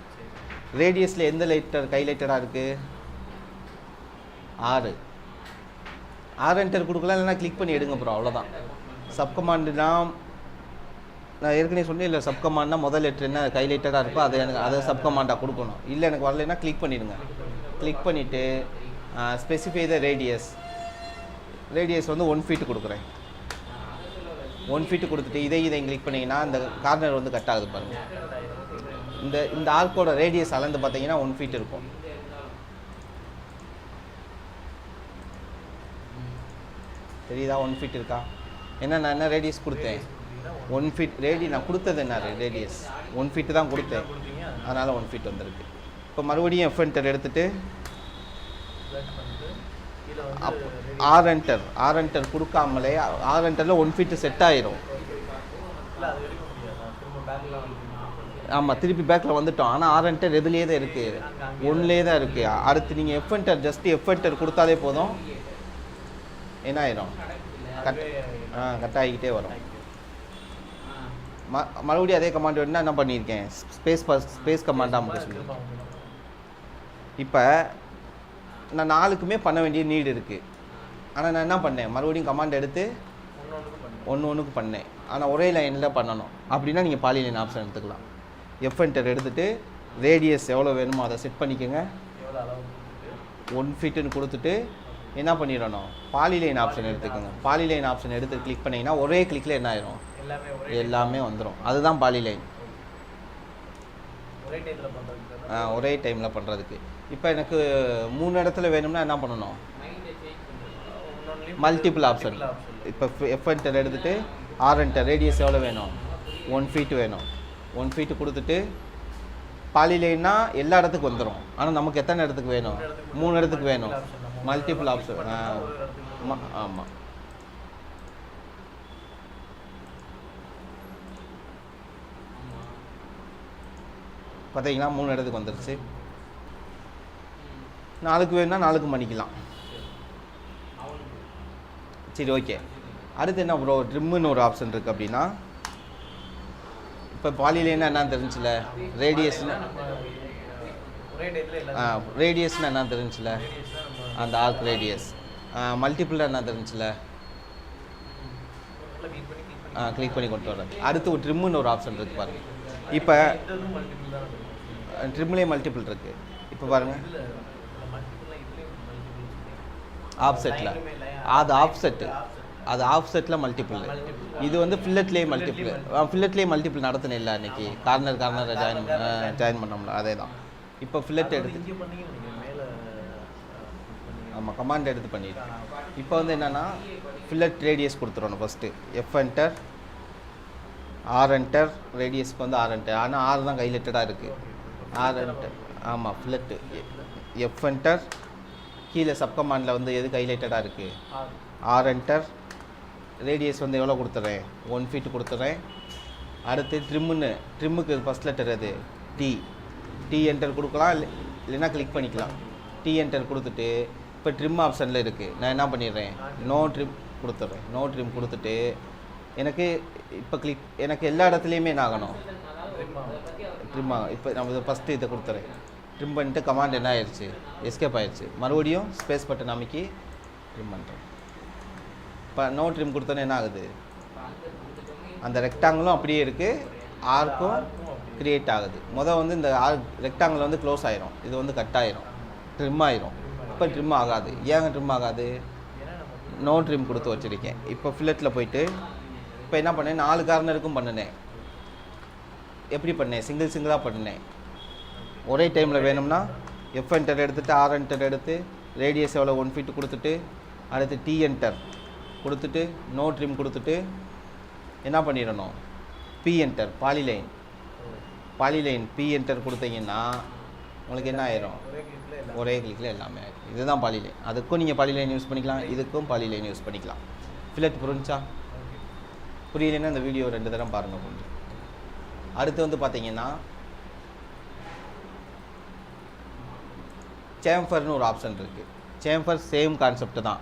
S1: ரேடியஸில் எந்த லைட்டர் லைட்டராக இருக்குது, 6 என்டர் கொடுக்கலாம். இல்லைனா கிளிக் பண்ணி எடுங்க. அப்புறம் அவ்வளோதான். சப்கமாண்டுனா நான் ஏற்கனவே சொன்னேன் இல்லை, சப்கமாண்ட்னா முதல் லெட்டர் என்ன லைட்டராக இருக்கோ அதை சப்கமாண்டாக கொடுக்கணும். இல்லை எனக்கு வரலைன்னா கிளிக் பண்ணிவிடுங்க. கிளிக் பண்ணிவிட்டு ஸ்பெசிஃபை த ரேடியஸ் வந்து 1 feet கொடுக்குறேன். 1 feet கொடுத்துட்டு இதையும் கிளிக் பண்ணிங்கன்னா இந்த கார்னர் வந்து கட் ஆகுது பாருங்கள். இந்த ஆர்க்கோட ரேடியஸ் அளந்து பார்த்தீங்கன்னா 1 feet இருக்கும். தெரியுதா? 1 feet இருக்கா? நான் என்ன ரேடியஸ் கொடுத்தேன், 1 feet நான் கொடுத்தது என்ன ரேடியஸ் 1 feet தான் கொடுத்தேன். அதனால் 1 feet வந்திருக்கு. இப்போ மறுபடியும் எஃப் என்டர் எடுத்துகிட்டு ஆர் என்டர் கொடுக்காமலே ஆர் என்டரில் 1 feet செட் ஆயிரும். ஆமாம், திருப்பி பேக்கில் வந்துட்டோம். ஆனால் ஆர் என்டர் எதுலேயே தான் இருக்குது, 1லேயே தான் இருக்குது. அடுத்து நீங்கள் எஃப் என்டர் கொடுத்தாலே போதும். என்ன ஆயிரும், கட் ஆகிக்கிட்டே வரும். மறுபடியும் அதே கமாண்ட் வேணுன்னா என்ன பண்ணியிருக்கேன், ஸ்பேஸ் கமாண்டாக நமக்கு சொல்லி. இப்போ நான் 4க்குமே பண்ண வேண்டிய நீடு இருக்குது. ஆனால் நான் என்ன பண்ணேன், மறுபடியும் கமாண்ட் எடுத்து ஒன்றுக்கு பண்ணேன். ஆனால் ஒரே லைனில் பண்ணணும். அப்படின்னா நீங்கள் பாலிலைன் ஆப்ஷன் எடுத்துக்கலாம். எஃப் என்டர் எடுத்துகிட்டு ரேடியஸ் எவ்வளோ வேணுமோ அதை செட் பண்ணிக்கோங்க. 1 feetன்னு கொடுத்துட்டு என்ன பண்ணிடணும், பாலிலைன் ஆப்ஷன் எடுத்துக்கோங்க. பாலிலைன் ஆப்ஷன் எடுத்து கிளிக் பண்ணிங்கன்னா ஒரே கிளிக்கில் என்ன ஆயிரும், எல்லாமே வந்துடும். அதுதான் பாலிலைன், ஒரே டைமில் பண்ணுறதுக்கு. இப்போ எனக்கு 3 இடத்துல வேணும்னா என்ன பண்ணணும், மல்டிபிள் ஆப்ஷன். இப்போ எஃப் என்டர் எடுத்துகிட்டு ஆர் என்டர், ரேடியஸ் எவ்வளோ வேணும், 1 feet வேணும். 1 feet கொடுத்துட்டு பாலிலைன்னா எல்லா இடத்துக்கு வந்துடும். ஆனால் நமக்கு எத்தனை இடத்துக்கு வேணும், 3 இடத்துக்கு வேணும். Multiple option. ஆமாம், பார்த்தீங்களா 3 இடத்துக்கு வந்துருச்சு. 4க்கு வேணும்னா 4க்கும் பண்ணிக்கலாம். சரி ஓகே. அடுத்து என்ன ப்ரோ, ட்ரிம்முன்னு ஒரு ஆப்ஷன் இருக்குது அப்படின்னா, இப்போ பாலிலேன்னா என்னன்னு தெரிஞ்சுல, ரேடியஸ்னா ரேடியஸ்னா என்ன தெரிஞ்சுல, அந்த ஆர்க் ரேடியஸ். மல்டிபிளாக என்ன தெரிஞ்சுல, கிளிக் பண்ணி கொண்டு வரேன். அடுத்து ஒரு ட்ரிம்முன்னு ஒரு ஆப்ஷன் இருக்குது பாருங்கள். இப்போ ட்ரிம்லேயே மல்டிபிள் இருக்குது. இப்போ பாருங்கள் ஆஃப்செட்டில், அது ஆஃப்செட்டு, அது ஆஃப்செட்டில் மல்டிபிள். இது வந்து ஃபில்லட்லேயே மல்டிபிள். ஃபில்லட்லேயே மல்டிபிள் நடத்தினே இல்லை அன்றைக்கி, கார்னர் ஜாயின் பண்ணோம்ல, அதே தான். இப்போ ஃபில்லட் எடுத்து ஆமாம் கமாண்ட் எடுத்து பண்ணிடுறேன். இப்போ வந்து என்னென்னா ஃபில்லட் ரேடியஸ் கொடுத்துடணும் first. F enter, R enter, ரேடியஸ்க்கு வந்து ஆர் என்டர். ஆனால் ஆர் தான் ஹைலைட்டடாக இருக்குது. ஆர் என்டர், ஆமாம் ஃபில்லட்டு. எஃப் என்டர், கீழே சப்கமாண்டில் வந்து எது ஹைலைட்டடாக இருக்குது, ஆர் என்டர். ரேடியஸ் வந்து எவ்வளோ கொடுத்துட்றேன், 1 ஃபீட் கொடுத்துட்றேன். அடுத்து ட்ரிம்முக்கு ஃபஸ்ட் லெட்டர் அது டி என்டர் கொடுக்கலாம், இல்லைன்னா கிளிக் பண்ணிக்கலாம். டி என்டர் கொடுத்துட்டு இப்போ ட்ரிம் ஆப்ஷனில் இருக்குது. நான் என்ன பண்ணிடுறேன், நோ ட்ரிம் கொடுத்துட்றேன். நோ ட்ரிம் கொடுத்துட்டு எனக்கு இப்போ எனக்கு எல்லா இடத்துலையுமே என்ன ஆகணும், ட்ரிம் ஆகும். இப்போ நம்ம ஃபஸ்ட்டு இதை கொடுத்துறேன். ட்ரிம் பண்ணிட்டு கமாண்ட் என்ன ஆயிடுச்சு, எஸ்கேப் ஆயிடுச்சு. மறுபடியும் ஸ்பேஸ் பட்டன் அமைக்கி ட்ரிம் பண்ணுறேன். இப்போ நோ ட்ரிம் கொடுத்தோன்னே என்ன ஆகுது, அந்த ரெக்டாங்கிளும் அப்படியே இருக்குது, ஆர்க்கும் க்ரியேட் ஆகுது. வந்து இந்த ரெக்டாங்கிள் வந்து க்ளோஸ் ஆயிரும், இது வந்து கட் ஆயிரும், ட்ரிம் ஆயிரும். இப்போ ட்ரிம் ஆகாது. ஏங்க ட்ரிம் ஆகாது, நோ ட்ரிம் கொடுத்து வச்சுருக்கேன். இப்போ ஃபில்லட்டில் போயிட்டு இப்போ என்ன பண்ணேன், 4 கார்னருக்கும் பண்ணினேன். எப்படி பண்ணேன், சிங்கிளாக பண்ணினேன். ஒரே டைமில் வேணும்னா எஃப் என்டர் எடுத்துகிட்டு ஆர் என்டர் எடுத்து ரேடியஸ் எவ்வளோ 1 ஃபீட் கொடுத்துட்டு அடுத்து டி என்டர் கொடுத்துட்டு நோ ட்ரிம் கொடுத்துட்டு என்ன பண்ணிடணும், P enter, polyline P enter கொடுத்தீங்கன்னா உங்களுக்கு என்ன ஆயிரும், ஒரே கிளிக்கில் எல்லாமே ஆயிடும். இதுதான் பாலிலைன். அதுக்கும் நீங்கள் பாலிலைன் யூஸ் பண்ணிக்கலாம், இதுக்கும் பாலிலைன் யூஸ் பண்ணிக்கலாம். ஃபில்லட் புரிஞ்சா, புரியலைன்னா இந்த வீடியோ 2 தடவை பாருங்கள் கொஞ்சம். அடுத்து வந்து பார்த்தீங்கன்னா சேம்பர்னு ஒரு ஆப்ஷன் இருக்குது. சேம்பர் சேம் கான்செப்ட் தான்.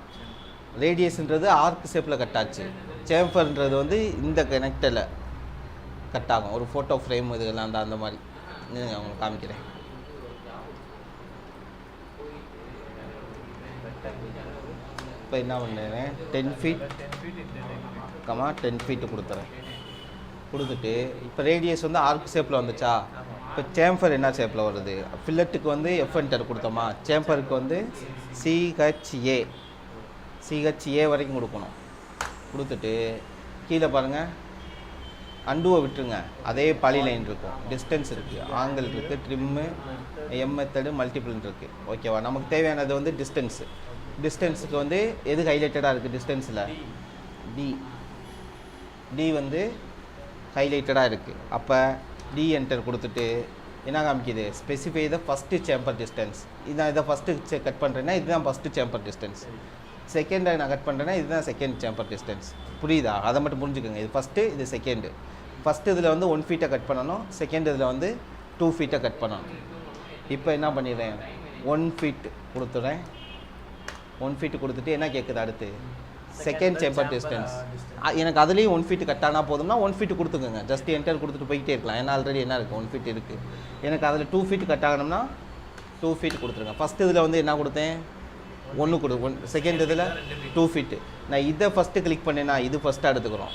S1: ரேடியஸ்ன்றது ஆர்க் ஷேப்பில் கட் ஆச்சு, சேம்பர்ன்றது வந்து இந்த கனெக்டில் கட் ஆகும். ஒரு ஃபோட்டோ ஃப்ரேம் இதுகெல்லாம் அந்த மாதிரி உங்களுக்கு காமிக்கிறேன். இப்போ என்ன பண்ணுறேன், 10 ஃபீட் 10 ஃபீட்டு கொடுத்துறேன். கொடுத்துட்டு இப்போ ரேடியஸ் வந்து ஆர்க் ஷேப்பில் வந்துச்சா, இப்போ சேம்பர் என்ன ஷேப்பில் வருது, ஃபில்லட்டுக்கு வந்து எஃப் என்டர் கொடுத்தோமா, சேம்பருக்கு வந்து சிஹெச்ஏ வரைக்கும் கொடுக்கணும். கொடுத்துட்டு கீழே பாருங்கள் அண்டுவை விட்டுருங்க, அதே பாலிலைன் இருக்கும், டிஸ்டன்ஸ் இருக்குது, ஆங்கிள் இருக்குது, ட்ரிம்மு, எம் மெத்தடு, மல்டிபிள்னு இருக்குது. ஓகேவா, நமக்கு தேவையானது வந்து டிஸ்டன்ஸுக்கு வந்து எது ஹைலைட்டடாக இருக்குது, டிஸ்டன்ஸில் டி வந்து ஹைலைட்டடாக இருக்குது. அப்போ டி என்டர் கொடுத்துட்டு என்ன காமிக்குது, specify the first chamfer distance. இதை ஃபஸ்ட்டு கட் பண்ணுறேன்னா இதுதான் ஃபஸ்ட்டு சேம்பர் டிஸ்டன்ஸ். செகண்டை நான் கட் பண்ணுறேன்னா இதுதான் செகண்ட் சேம்பர் டிஸ்டன்ஸ். புரியுதா, அதை மட்டும் புரிஞ்சுக்கோங்க. இது ஃபஸ்ட்டு, இது செகண்டு. ஃபஸ்ட்டு இதில் வந்து 1 ஃபீட்டை கட் பண்ணணும், செகண்ட் இதில் வந்து 2 ஃபீட்டை கட் பண்ணணும். இப்போ என்ன பண்ணிடுறேன், 1 ஃபீட் கொடுத்துட்றேன். 1 ஃபீட்டு கொடுத்துட்டு என்ன கேட்குது அடுத்து, செகண்ட் சேம்பர் டிஸ்டன்ஸ். எனக்கு அதுலேயும் 1 ஃபீட்டு கட் ஆனால் போதும்னா 1 ஃபீட்டு கொடுத்துக்கோங்க. ஜஸ்ட் என்டர் கொடுத்துட்டு போய்கிட்டே இருக்கலாம். ஏன்னா ஆல்ரெடி என்ன இருக்குது, 1 ஃபீட் இருக்குது. எனக்கு அதில் 2 ஃபீட்டு கட் ஆகணும்னா 2 ஃபீட் கொடுத்துருங்க. ஃபஸ்ட்டு இதில் வந்து என்ன கொடுத்தேன், 1 செகண்ட் இதில் 2 ஃபீட்டு. நான் இதை ஃபஸ்ட்டு கிளிக் பண்ணேன்னா இது ஃபஸ்ட்டாக எடுத்துக்கிறோம்,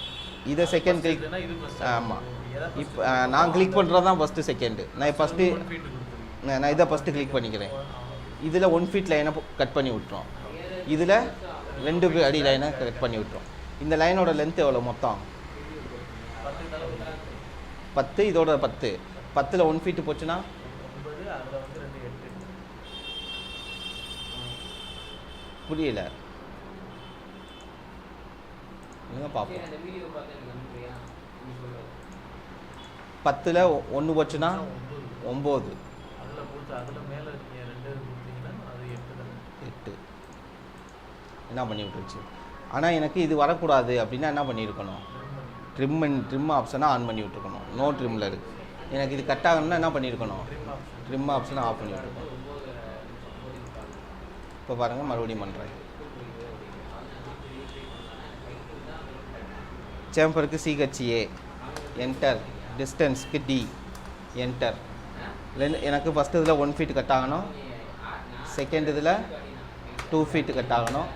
S1: இதை செகண்ட் கிளிக். ஆமாம், இப்போ நான் கிளிக் பண்ணுறது தான் ஃபஸ்ட்டு செகண்டு. நான் இதை ஃபஸ்ட்டு கிளிக் பண்ணிக்கிறேன். இதில் 1 ஃபீட் லைனை கட் பண்ணி விட்டுறோம், இதில் 2 அடி லைனை கட் பண்ணி விட்டுறோம். இந்த லைனோட லென்த் எவ்வளோ மொத்தம் 10, இதோட 10. 10ல் 1 ஃபீட்டு போச்சுன்னா புரியல, பார்ப்போம். 10ல் 1 போச்சுன்னா 9, 8. என்ன பண்ணி விட்டுருச்சு. ஆனால் எனக்கு இது வரக்கூடாது அப்படின்னா என்ன பண்ணியிருக்கணும், ட்ரிம் ஆப்ஷனாக ஆன் பண்ணி விட்டுருக்கணும். நோ ட்ரிம்மில் இருக்குது. எனக்கு இது கட் ஆகணும்னா என்ன பண்ணியிருக்கணும்,
S2: ட்ரிம் ஆப்ஷன்
S1: ட்ரிம் ஆப்ஷனை ஆஃப் பண்ணி விட்டுருக்கணும். இப்போ பாருங்கள் மறுபடியும் பண்ணுறேன். சேம்பருக்கு சிஹெச்ஏ என்டர், டிஸ்டன்ஸ்க்கு டி என்டர். எனக்கு ஃபஸ்ட்டு இதில் 1 ஃபீட் கட் ஆகணும், செகண்ட் இதில் 2 ஃபீட் கட் ஆகணும்,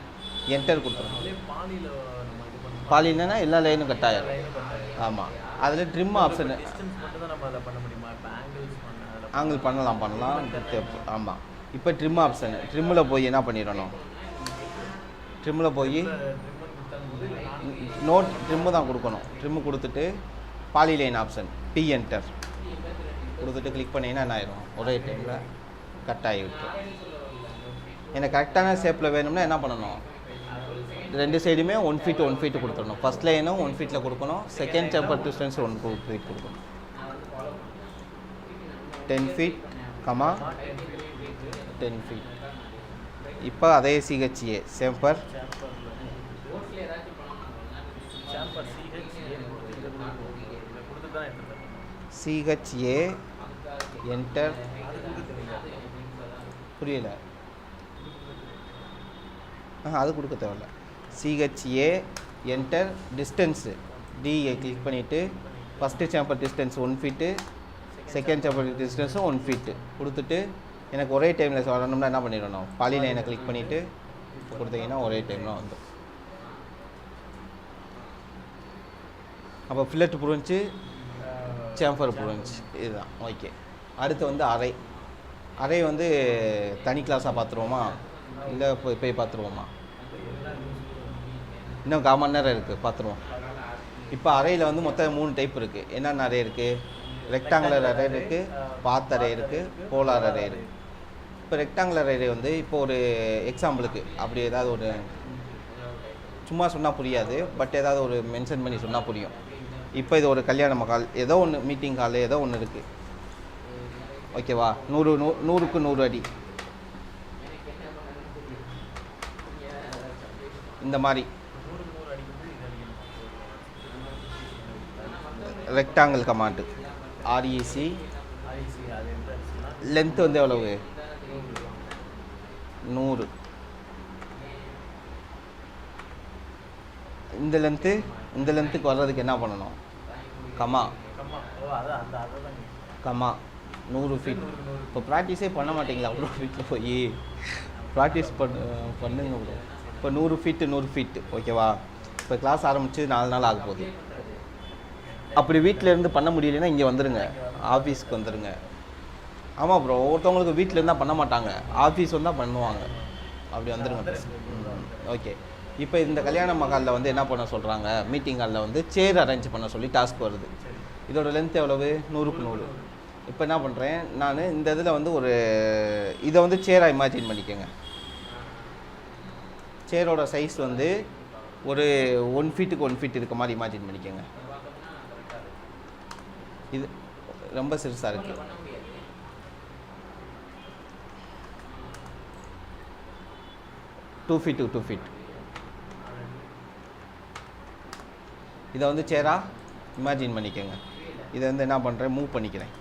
S1: என்டர் கொடுத்துருணும்.
S2: அதே பாலியில் நம்ம இது பண்ணணும்.
S1: பாலினா எல்லா லைனும் கட் ஆகிடும்.
S2: லைனும் கட்டாயம்.
S1: ஆமாம், அதில் ட்ரிம் ஆப்ஷன்
S2: டிஸ்டன்ஸ் மட்டும் தான் நம்ம அதை பண்ண முடியுமா? இப்போ ஆங்கிள்ஸ் பண்ண அதில்
S1: ஆங்கிள் பண்ணலாம். ஆமாம், இப்போ ட்ரிம் ஆப்ஷன், ட்ரிம்மில் போய் என்ன பண்ணிடணும், ட்ரிம்மில் போய்
S2: ட்ரிம்மன் கொடுத்தாங்க
S1: நோட் ட்ரிம்மு தான் கொடுக்கணும். ட்ரிம்மு கொடுத்துட்டு பாலிலைன் ஆப்ஷன் டி என்டர் கொடுத்துட்டு கிளிக் பண்ணிங்கன்னா என்ன ஆயிரும், ஒரே டைமில் கட் ஆகி விட்டுரும். எனக்கு கரெக்டான ஷேப்பில் வேணும்னா என்ன பண்ணணும், 2 சைடுமே 1 ஃபீட் 1 ஃபீட் கொடுத்துடணும். ஃபஸ்ட் லைனும் 1 ஃபீட்டில் கொடுக்கணும், செகண்ட் சேம்பர் டிஸ்டன்ஸ் 1 ஃபீட் கொடுக்கணும். 10 ஃபீட் கமா 10 ஃபீட். இப்போ அதே சிஹெச்ஏ சேம்பர்
S2: சாம்பர் சிஹெச்ஏ கொடுத்து தான் எடுத்துருக்கேன்.
S1: CHA enter.
S2: அது கொடுக்க தெரியல.
S1: புரியல, அது கொடுக்க தேவையில்ல. CHA enter, distance DA click பண்ணிவிட்டு first chamfer distance 1 feet, second chamfer டிஸ்டன்ஸும் 1 ஃபீட்டு கொடுத்துட்டு எனக்கு ஒரே டைமில் வரணும்னா என்ன பண்ணிடணும், பாலிலைனை கிளிக் பண்ணிவிட்டு கொடுத்தீங்கன்னா ஒரே டைமில் வந்துடும். அப்போ ஃபில்லட் புரிஞ்சு, சேம்பர் புரிஞ்சு, இதுதான் ஓகே. அடுத்து வந்து அரை. அரை வந்து தனி கிளாஸாக பார்த்துருவோமா, இல்லை போய் பார்த்துருவோமா? இன்னும் 1/4 மணி நேரம் இருக்குது, பார்த்துருவோம். இப்போ அறையில் வந்து மொத்தம் 3 டைப் இருக்குது. என்னென்ன அரே இருக்குது, ரெக்டாங்குலர் அரே இருக்குது, பாத் அரே இருக்குது, போலார் அரே இருக்குது. இப்போ ரெக்டாங்குலர் அரே வந்து இப்போ ஒரு எக்ஸாம்பிளுக்கு அப்படி ஏதாவது ஒரு சும்மா சொன்னால் புரியாது, பட் ஏதாவது ஒரு மென்ஷன் பண்ணி சொன்னால் புரியும். இப்போ இது ஒரு கல்யாண மகால், ஏதோ ஒன்று மீட்டிங் ஹால் ஏதோ ஒன்று இருக்குது, ஓகேவா? 100க்கு 100 அடி இந்த மாதிரி ரெக்டாங்கிள் கமாண்டு ஆர்இசி. லென்த் வந்து எவ்வளவு, 100. இந்த லென்த்துக்கு வர்றதுக்கு என்ன பண்ணணும், கமா 100 ஃபீட். இப்போ ப்ராக்டிஸே பண்ண மாட்டீங்களா அவ்வளோ ஃபீட்டில் போய் ப்ராக்டிஸ் பண்ணுங்க ப்ரோ. இப்போ 100 ஃபீட்டு ஓகேவா? இப்போ கிளாஸ் ஆரம்பித்து 4 நாள் ஆக போகுது. அப்படி வீட்டில் இருந்து பண்ண முடியலைன்னா இங்கே வந்துடுங்க, ஆஃபீஸ்க்கு வந்துடுங்க. ஆமாம் ப்ரோ, ஒருத்தவங்களுக்கு வீட்டில் இருந்தால் பண்ண மாட்டாங்க, ஆஃபீஸ் வந்தால் பண்ணுவாங்க. அப்படி வந்துடுங்க. ஓகே, இப்போ இந்த கல்யாண மகாலில் வந்து என்ன பண்ண சொல்கிறாங்க, மீட்டிங் ஹாலில் வந்து சேர் அரேஞ்ச் பண்ண சொல்லி டாஸ்க் வருது. இதோட லென்த் எவ்வளவு, 100க்கு 100. இப்போ என்ன பண்ணுறேன் நான், இந்த இதில் வந்து ஒரு இதை வந்து சேராக இமேஜின் பண்ணிக்கோங்க. சேரோட சைஸ் வந்து ஒரு 1 ஃபீட்டுக்கு 1 ஃபீட் இருக்க மாதிரி இமேஜின் பண்ணிக்கோங்க. இது ரொம்ப சிறுசாக இருக்குது. டூ ஃபீட் இதை வந்து சேராக இமேஜின் பண்ணிக்கோங்க. இதை வந்து என்ன பண்ணுறேன், மூவ் பண்ணிக்கிறேன்.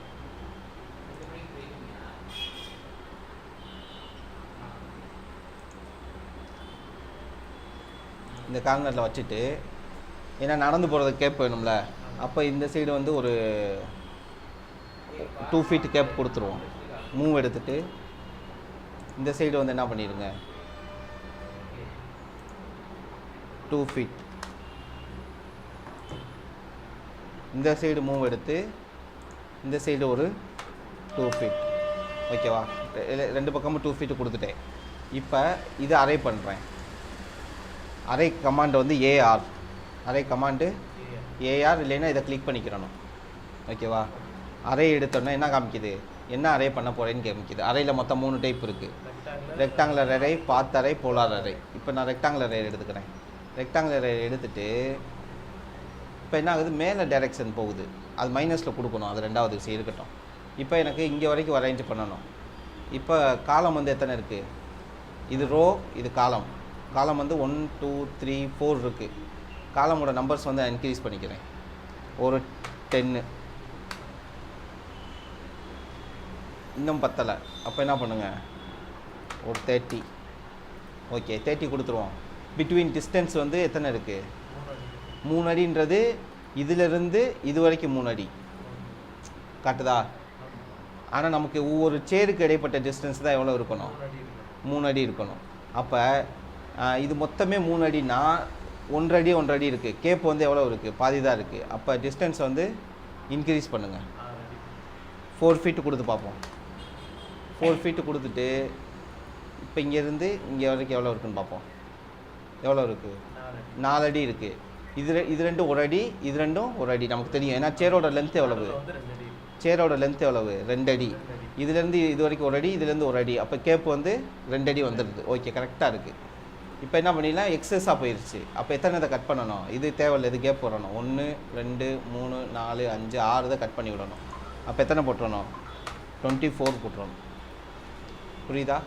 S1: இந்த கார்னரில் வச்சுட்டு, ஏன்னா நடந்து போகிறதுக்கு கேப் வேணும்ல, அப்போ இந்த சைடு வந்து ஒரு 2 ஃபீட் கேப் கொடுத்துருவோம். மூவ் எடுத்துகிட்டு இந்த சைடு வந்து என்ன பண்ணிடுங்க, 2 ஃபீட். இந்த சைடு மூவ் எடுத்து இந்த சைடு ஒரு 2 ஃபீட். ஓகேவா? 2 பக்கமும் 2 ஃபீட்டு கொடுத்துட்டேன். இப்போ இதை அரே பண்ணுறேன். அரே கமாண்டு வந்து ஏஆர், அரே கமாண்டு ஏஆர், இல்லைன்னா இதை கிளிக் பண்ணிக்கிறணும். ஓகேவா? அரே எடுத்தோன்னா என்ன காமிக்குது, என்ன அரே பண்ண போகிறேன்னு காமிக்குது. அரையில் மொத்தம் 3 டைப் இருக்குது, ரெக்டாங்குலர் அரே, பாத் அரே, போலார் அரே. இப்போ நான் ரெக்டாங்குலர் அரே எடுத்துக்கிறேன். ரெக்டாங்குலர் அரே எடுத்துகிட்டு இப்போ என்ன ஆகுது, மேலே டைரெக்ஷன் போகுது, அது மைனஸில் கொடுக்கணும், அது 2வது விஷயம் இருக்கட்டும். இப்போ எனக்கு இங்கே வரைக்கும் அரேஞ்ச் பண்ணணும். இப்போ காலம் வந்து எத்தனை இருக்குது, இது ரோ, இது காலம். காலம் வந்து 1 2 3 4 இருக்குது. காலமோட நம்பர்ஸ் வந்து இன்க்ரீஸ் பண்ணிக்கிறேன். ஒரு 10, இன்னும் பத்தலை. அப்போ என்ன பண்ணுங்கள், ஒரு 30. ஓகே 30 கொடுத்துருவோம். பிட்வீன் டிஸ்டன்ஸ் வந்து எத்தனை இருக்குது? 3 அடின்றது இதிலிருந்து இது வரைக்கும் 3 அடி காட்டுதா? ஆனால் நமக்கு ஒவ்வொரு சேருக்கு இடைப்பட்ட டிஸ்டன்ஸ் தான் எவ்வளோ இருக்கணும்? 3 அடி இருக்கணும். அப்போ இது மொத்தமே 3 அடினா 1 அடி 1 அடி இருக்குது. கேப் வந்து எவ்வளோ இருக்குது? பாதி தான் இருக்குது. அப்போ டிஸ்டன்ஸ் வந்து இன்க்ரீஸ் பண்ணுங்கள். 4 ஃபீட்டு கொடுத்து பார்ப்போம். 4 ஃபீட்டு கொடுத்துட்டு இப்போ இங்கேருந்து இங்கே வரைக்கும் எவ்வளோ இருக்குதுன்னு பார்ப்போம். எவ்வளோ இருக்குது? 4 அடி இருக்குது. இது ரெண்டும் 1 அடி, இது ரெண்டும் 1 அடி நமக்கு தெரியும். ஏன்னா சேரோட லென்த் எவ்வளவு? சேரோட லென்த் எவ்வளவு? 2 அடி. இதுலேருந்து இது வரைக்கும் 1 அடி, இதுலேருந்து 1 அடி. அப்போ கேப் வந்து 2 அடி வந்துடுது. ஓகே கரெக்டாக இருக்குது. இப்போ என்ன பண்ணிடலாம், எக்ஸஸாக போயிடுச்சு. அப்போ எத்தனை இதை கட் பண்ணணும்? இது தேவையில்லை, இது கேப் போடணும். 1 2 3 4 5 6 தான் கட் பண்ணி விடணும். அப்போ எத்தனை போட்டுறணும்? 24 போட்டுறணும். புரியுதா?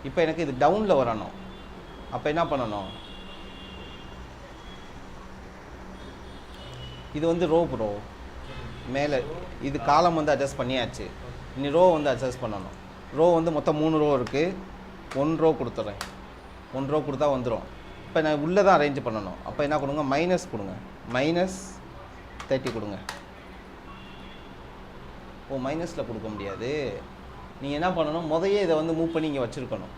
S1: இப்போ எனக்கு இது டவுனில் வரணும். அப்போ என்ன பண்ணணும்? இது வந்து ரோ ப்ரோ மேலே இது காலம் வந்து அட்ஜஸ்ட் பண்ணியாச்சு. இனி ரோ வந்து அட்ஜஸ்ட் பண்ணணும். ரோ வந்து மொத்தம் 3 ரோ இருக்குது. 1 ரோ கொடுத்துட்றேன். 1 ரோ கொடுத்தா வந்துடும். இப்போ நான் உள்ளே தான் அரேஞ்ச் பண்ணணும். அப்போ என்ன கொடுங்க, மைனஸ் கொடுங்க. -30 கொடுங்க. ஓ மைனஸில் கொடுக்க முடியாது. நீங்கள் என்ன பண்ணணும், முதையே இதை வந்து மூவ் பண்ணி இங்கே வச்சுருக்கணும்.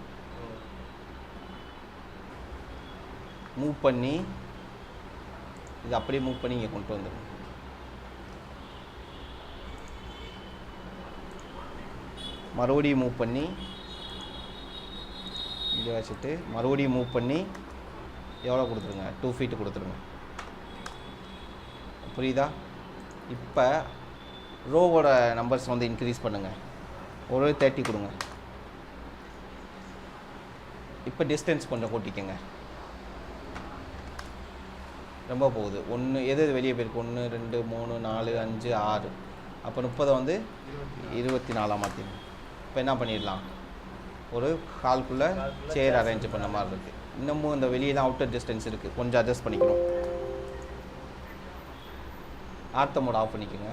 S1: மூவ் பண்ணி இது அப்படியே மூவ் பண்ணி இங்கே கொண்டு வந்துடும். மறுபடியும் மூவ் பண்ணி இங்கே வச்சுட்டு மறுபடியும் மூவ் பண்ணி எவ்வளோ கொடுத்துருங்க, 2 ஃபீட்டு கொடுத்துருங்க. புரியுதா? இப்போ ரோவோட நம்பர்ஸ் வந்து இன்க்ரீஸ் பண்ணுங்கள். ஒரு 30 கொடுங்க. இப்போ டிஸ்டன்ஸ் கொஞ்சம் கூட்டிக்கங்க. ரொம்ப போகுது. 1 எது வெளியே போயிருக்கு? 1 2 3 4 5 6. அப்போ 30 வந்து 24 மாற்றிடணும். இப்போ என்ன பண்ணிடலாம், ஒரு ஹால்குள்ளே சேர் அரேஞ்ச் பண்ண மாதிரி இருக்குது. இன்னமும் இந்த வெளியெல்லாம் அவுட்டர் டிஸ்டன்ஸ் இருக்குது, கொஞ்சம் அட்ஜஸ்ட் பண்ணிக்கணும். ஆர்த்த மோட் ஆஃப் பண்ணிக்கோங்க.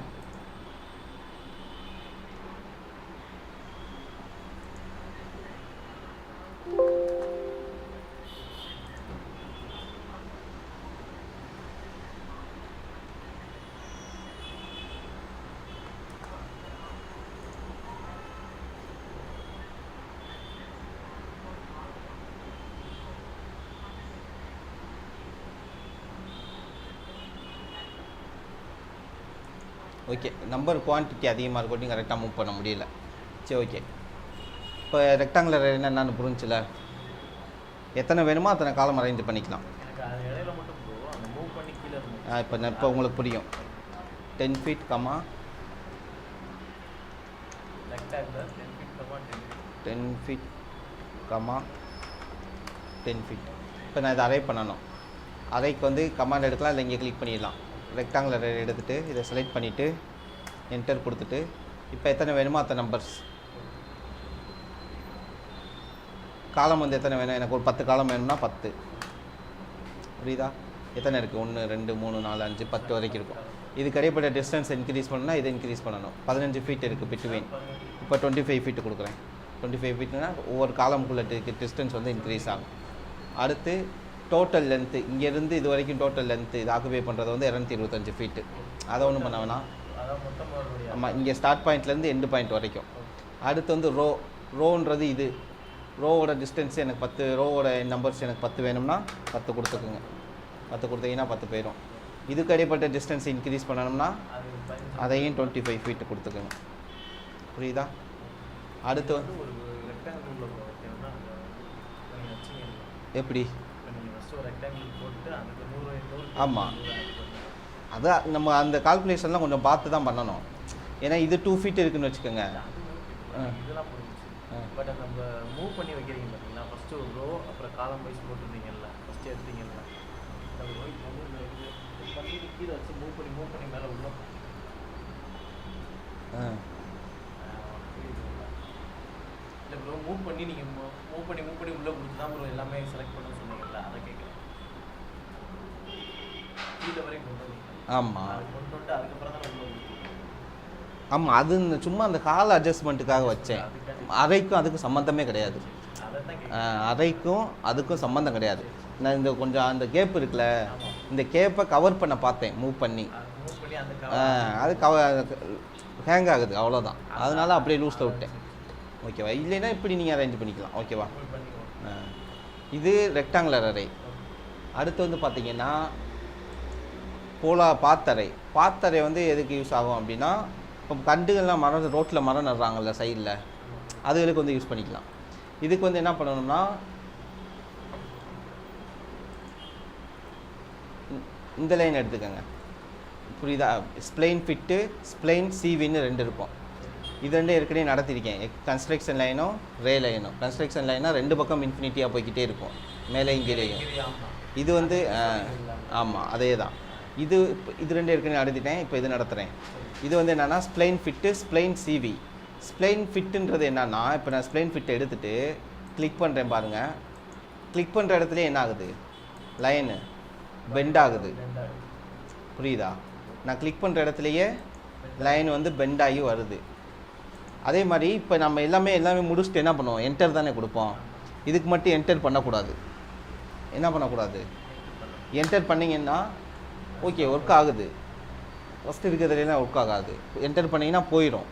S1: ஓகே நம்பர் குவான்டிட்டி அதிகமாக இருக்கட்டும், கரெக்டாக மூவ் பண்ண முடியல. சரி ஓகே. இப்போ ரெக்டாங்குலர் என்னென்னு புரிஞ்சுல, எத்தனை வேணுமோ அத்தனை காலம் அரேஞ்ச் பண்ணிக்கலாம். இப்போ உங்களுக்கு புரியும். 10 feet comma 10 feet comma 10 feet. இப்போ நான் இதை அரே பண்ணணும். அரைக்கு வந்து கமாண்ட் எடுக்கலாம், இல்லை இங்கே கிளிக் பண்ணிடலாம். ரெக்டாங்குலர் எடுத்துகிட்டு இதை செலக்ட் பண்ணிவிட்டு என்டர் கொடுத்துட்டு இப்போ எத்தனை வேணுமோ அத்தனை நம்பர்ஸ். காலம் வந்து எத்தனை வேணும், எனக்கு ஒரு 10 காலம் வேணும்னா 10. புரியுதா? எத்தனை இருக்குது? 1 2 3 4 5 10 வரைக்கும் இருக்கும். இதுக்கு இடைப்பட்ட டிஸ்டன்ஸ் இன்க்ரீஸ் பண்ணணும்னா இதை இன்க்ரீஸ் பண்ணணும். 15 ஃபீட் இருக்குது பிட்வீன். இப்போ 25 ஃபீட்டு கொடுக்குறேன். 25 ஃபீட்னா ஒவ்வொரு காலமுக்குள்ள டிஸ்டன்ஸ் வந்து இன்க்ரீஸ் ஆகும். அடுத்து டோட்டல் லென்த்து, இங்கேருந்து இது வரைக்கும் டோட்டல் லென்த்து இது ஆக்குபை பண்ணுறது வந்து 225 ஃபீட்டு. அதை ஒன்றும் பண்ண வேணாம். ஆமாம், இங்கே ஸ்டார்ட் பாயிண்ட்லேருந்து எண்டு பாயிண்ட் வரைக்கும். அடுத்து வந்து ரோன்றது இது. ரோவோட டிஸ்டன்ஸ் எனக்கு 10, ரோவோட நம்பர்ஸ் எனக்கு 10 வேணும்னா 10 கொடுத்துக்குங்க. 10 கொடுத்தீங்கன்னா 10 போயிடும். இதுக்கு இடைப்பட்ட டிஸ்டன்ஸ் இன்க்ரீஸ் பண்ணணும்னா அதையும் 25 ஃபீட்டு கொடுத்துக்குங்க. புரியுதா? அடுத்து வந்து எப்படி? ஆமாம், அதான் நம்ம அந்த கால்குலேஷன்லாம் கொஞ்சம் பார்த்து தான் பண்ணணும். ஏன்னா இது 2 ஃபீட் இருக்குன்னு வச்சுக்கோங்க.
S2: பட் நம்ம மூவ் பண்ணி வைக்கிறீங்க பார்த்தீங்களா, ஃபஸ்ட்டு ஒரு ரோ அப்புறம் காலம் வைஸ் போட்டுருந்தீங்கல்ல, ஃபஸ்ட்டு எடுத்தீங்கல்ல, நம்ம பண்ணி கீழே வச்சு மூவ் பண்ணி மேலே உள்ள இல்லை ப்ரோ, மூவ் பண்ணி நீங்கள் மூவ் பண்ணி உள்ளே கொடுத்து தான் ப்ரோ எல்லாமே செலக்ட் பண்ண சொன்னீங்கல்ல, அதை கேட்குறேன். கீழே வரைக்கும் கொண்டு வந்தீங்க.
S1: ஆமாம்,
S2: கொண்டு வந்துட்டு அதுக்கப்புறம் தான் உள்ள
S1: ஆமாம், அது சும்மா அந்த கால அட்ஜஸ்ட்மெண்ட்டுக்காக வச்சேன். அறைக்கும் அதுக்கும் சம்மந்தமே கிடையாது. அறைக்கும் அதுக்கும் சம்மந்தம் கிடையாது. நான் இந்த கொஞ்சம் அந்த கேப் இருக்குல்ல, இந்த கேப்பை கவர் பண்ண பார்த்தேன் மூவ் பண்ணி. அது ஹேங் ஆகுது, அவ்வளோதான். அதனால அப்படியே லூஸில் விட்டேன். ஓகேவா? இல்லைன்னா இப்படி நீங்கள் அரேஞ்ச் பண்ணிக்கலாம். ஓகேவா? இது ரெக்டாங்குலர் அரே. அடுத்து வந்து பார்த்தீங்கன்னா பாத்தரை. பாத்தரை வந்து எதுக்கு யூஸ் ஆகும் அப்படின்னா, இப்போ கண்டுகள்லாம் மரம் ரோட்டில் மரம் நடுறாங்கல்ல சைடில், அதுகளுக்கு வந்து யூஸ் பண்ணிக்கலாம். இதுக்கு வந்து என்ன பண்ணணும்னா, இந்த லைன் எடுத்துக்கோங்க. புரியுதா? ஸ்ப்ளைன் ஃபிட்டு, ஸ்ப்ளைன் சிவின்னு 2 இருக்கும். இது 2 ஏற்கனவே நடத்திருக்கேன். கன்ஸ்ட்ரக்ஷன் லைனும் ரே லைனும். கன்ஸ்ட்ரக்ஷன் லைனாக 2 பக்கம் இன்ஃபினிட்டியாக போய்கிட்டே இருக்கும், மேலே இங்கேயும். இது வந்து ஆமாம், அதே தான். இது 2 ஏற்கனவே நடத்திட்டேன். இப்போ இது நடத்துகிறேன். இது வந்து என்னென்னா spline fit, spline CV. Spline ஃபிட்டுன்றது என்னன்னா, இப்போ நான் ஸ்ப்ளைன் ஃபிட்டை எடுத்துகிட்டு கிளிக் பண்ணுறேன் பாருங்கள். கிளிக் பண்ணுற இடத்துல என்ன ஆகுது? லைனு பெண்ட் ஆகுது. புரியுதா? நான் கிளிக் பண்ணுற இடத்துலையே லைன் வந்து பெண்ட் ஆகி வருது. அதே மாதிரி இப்போ நம்ம எல்லாமே முடிச்சுட்டு என்ன பண்ணுவோம்? என்டர் தானே கொடுப்போம். இதுக்கு மட்டும் என்டர் பண்ணக்கூடாது. என்ன பண்ணக்கூடாது? என்டர் பண்ணிங்கன்னா ஓகே ஒர்க் ஆகுது. ஃபஸ்ட்டு இருக்கிறதுலாம் ஒர்க் ஆகாது. என்டர் பண்ணிங்கன்னா போயிடும்.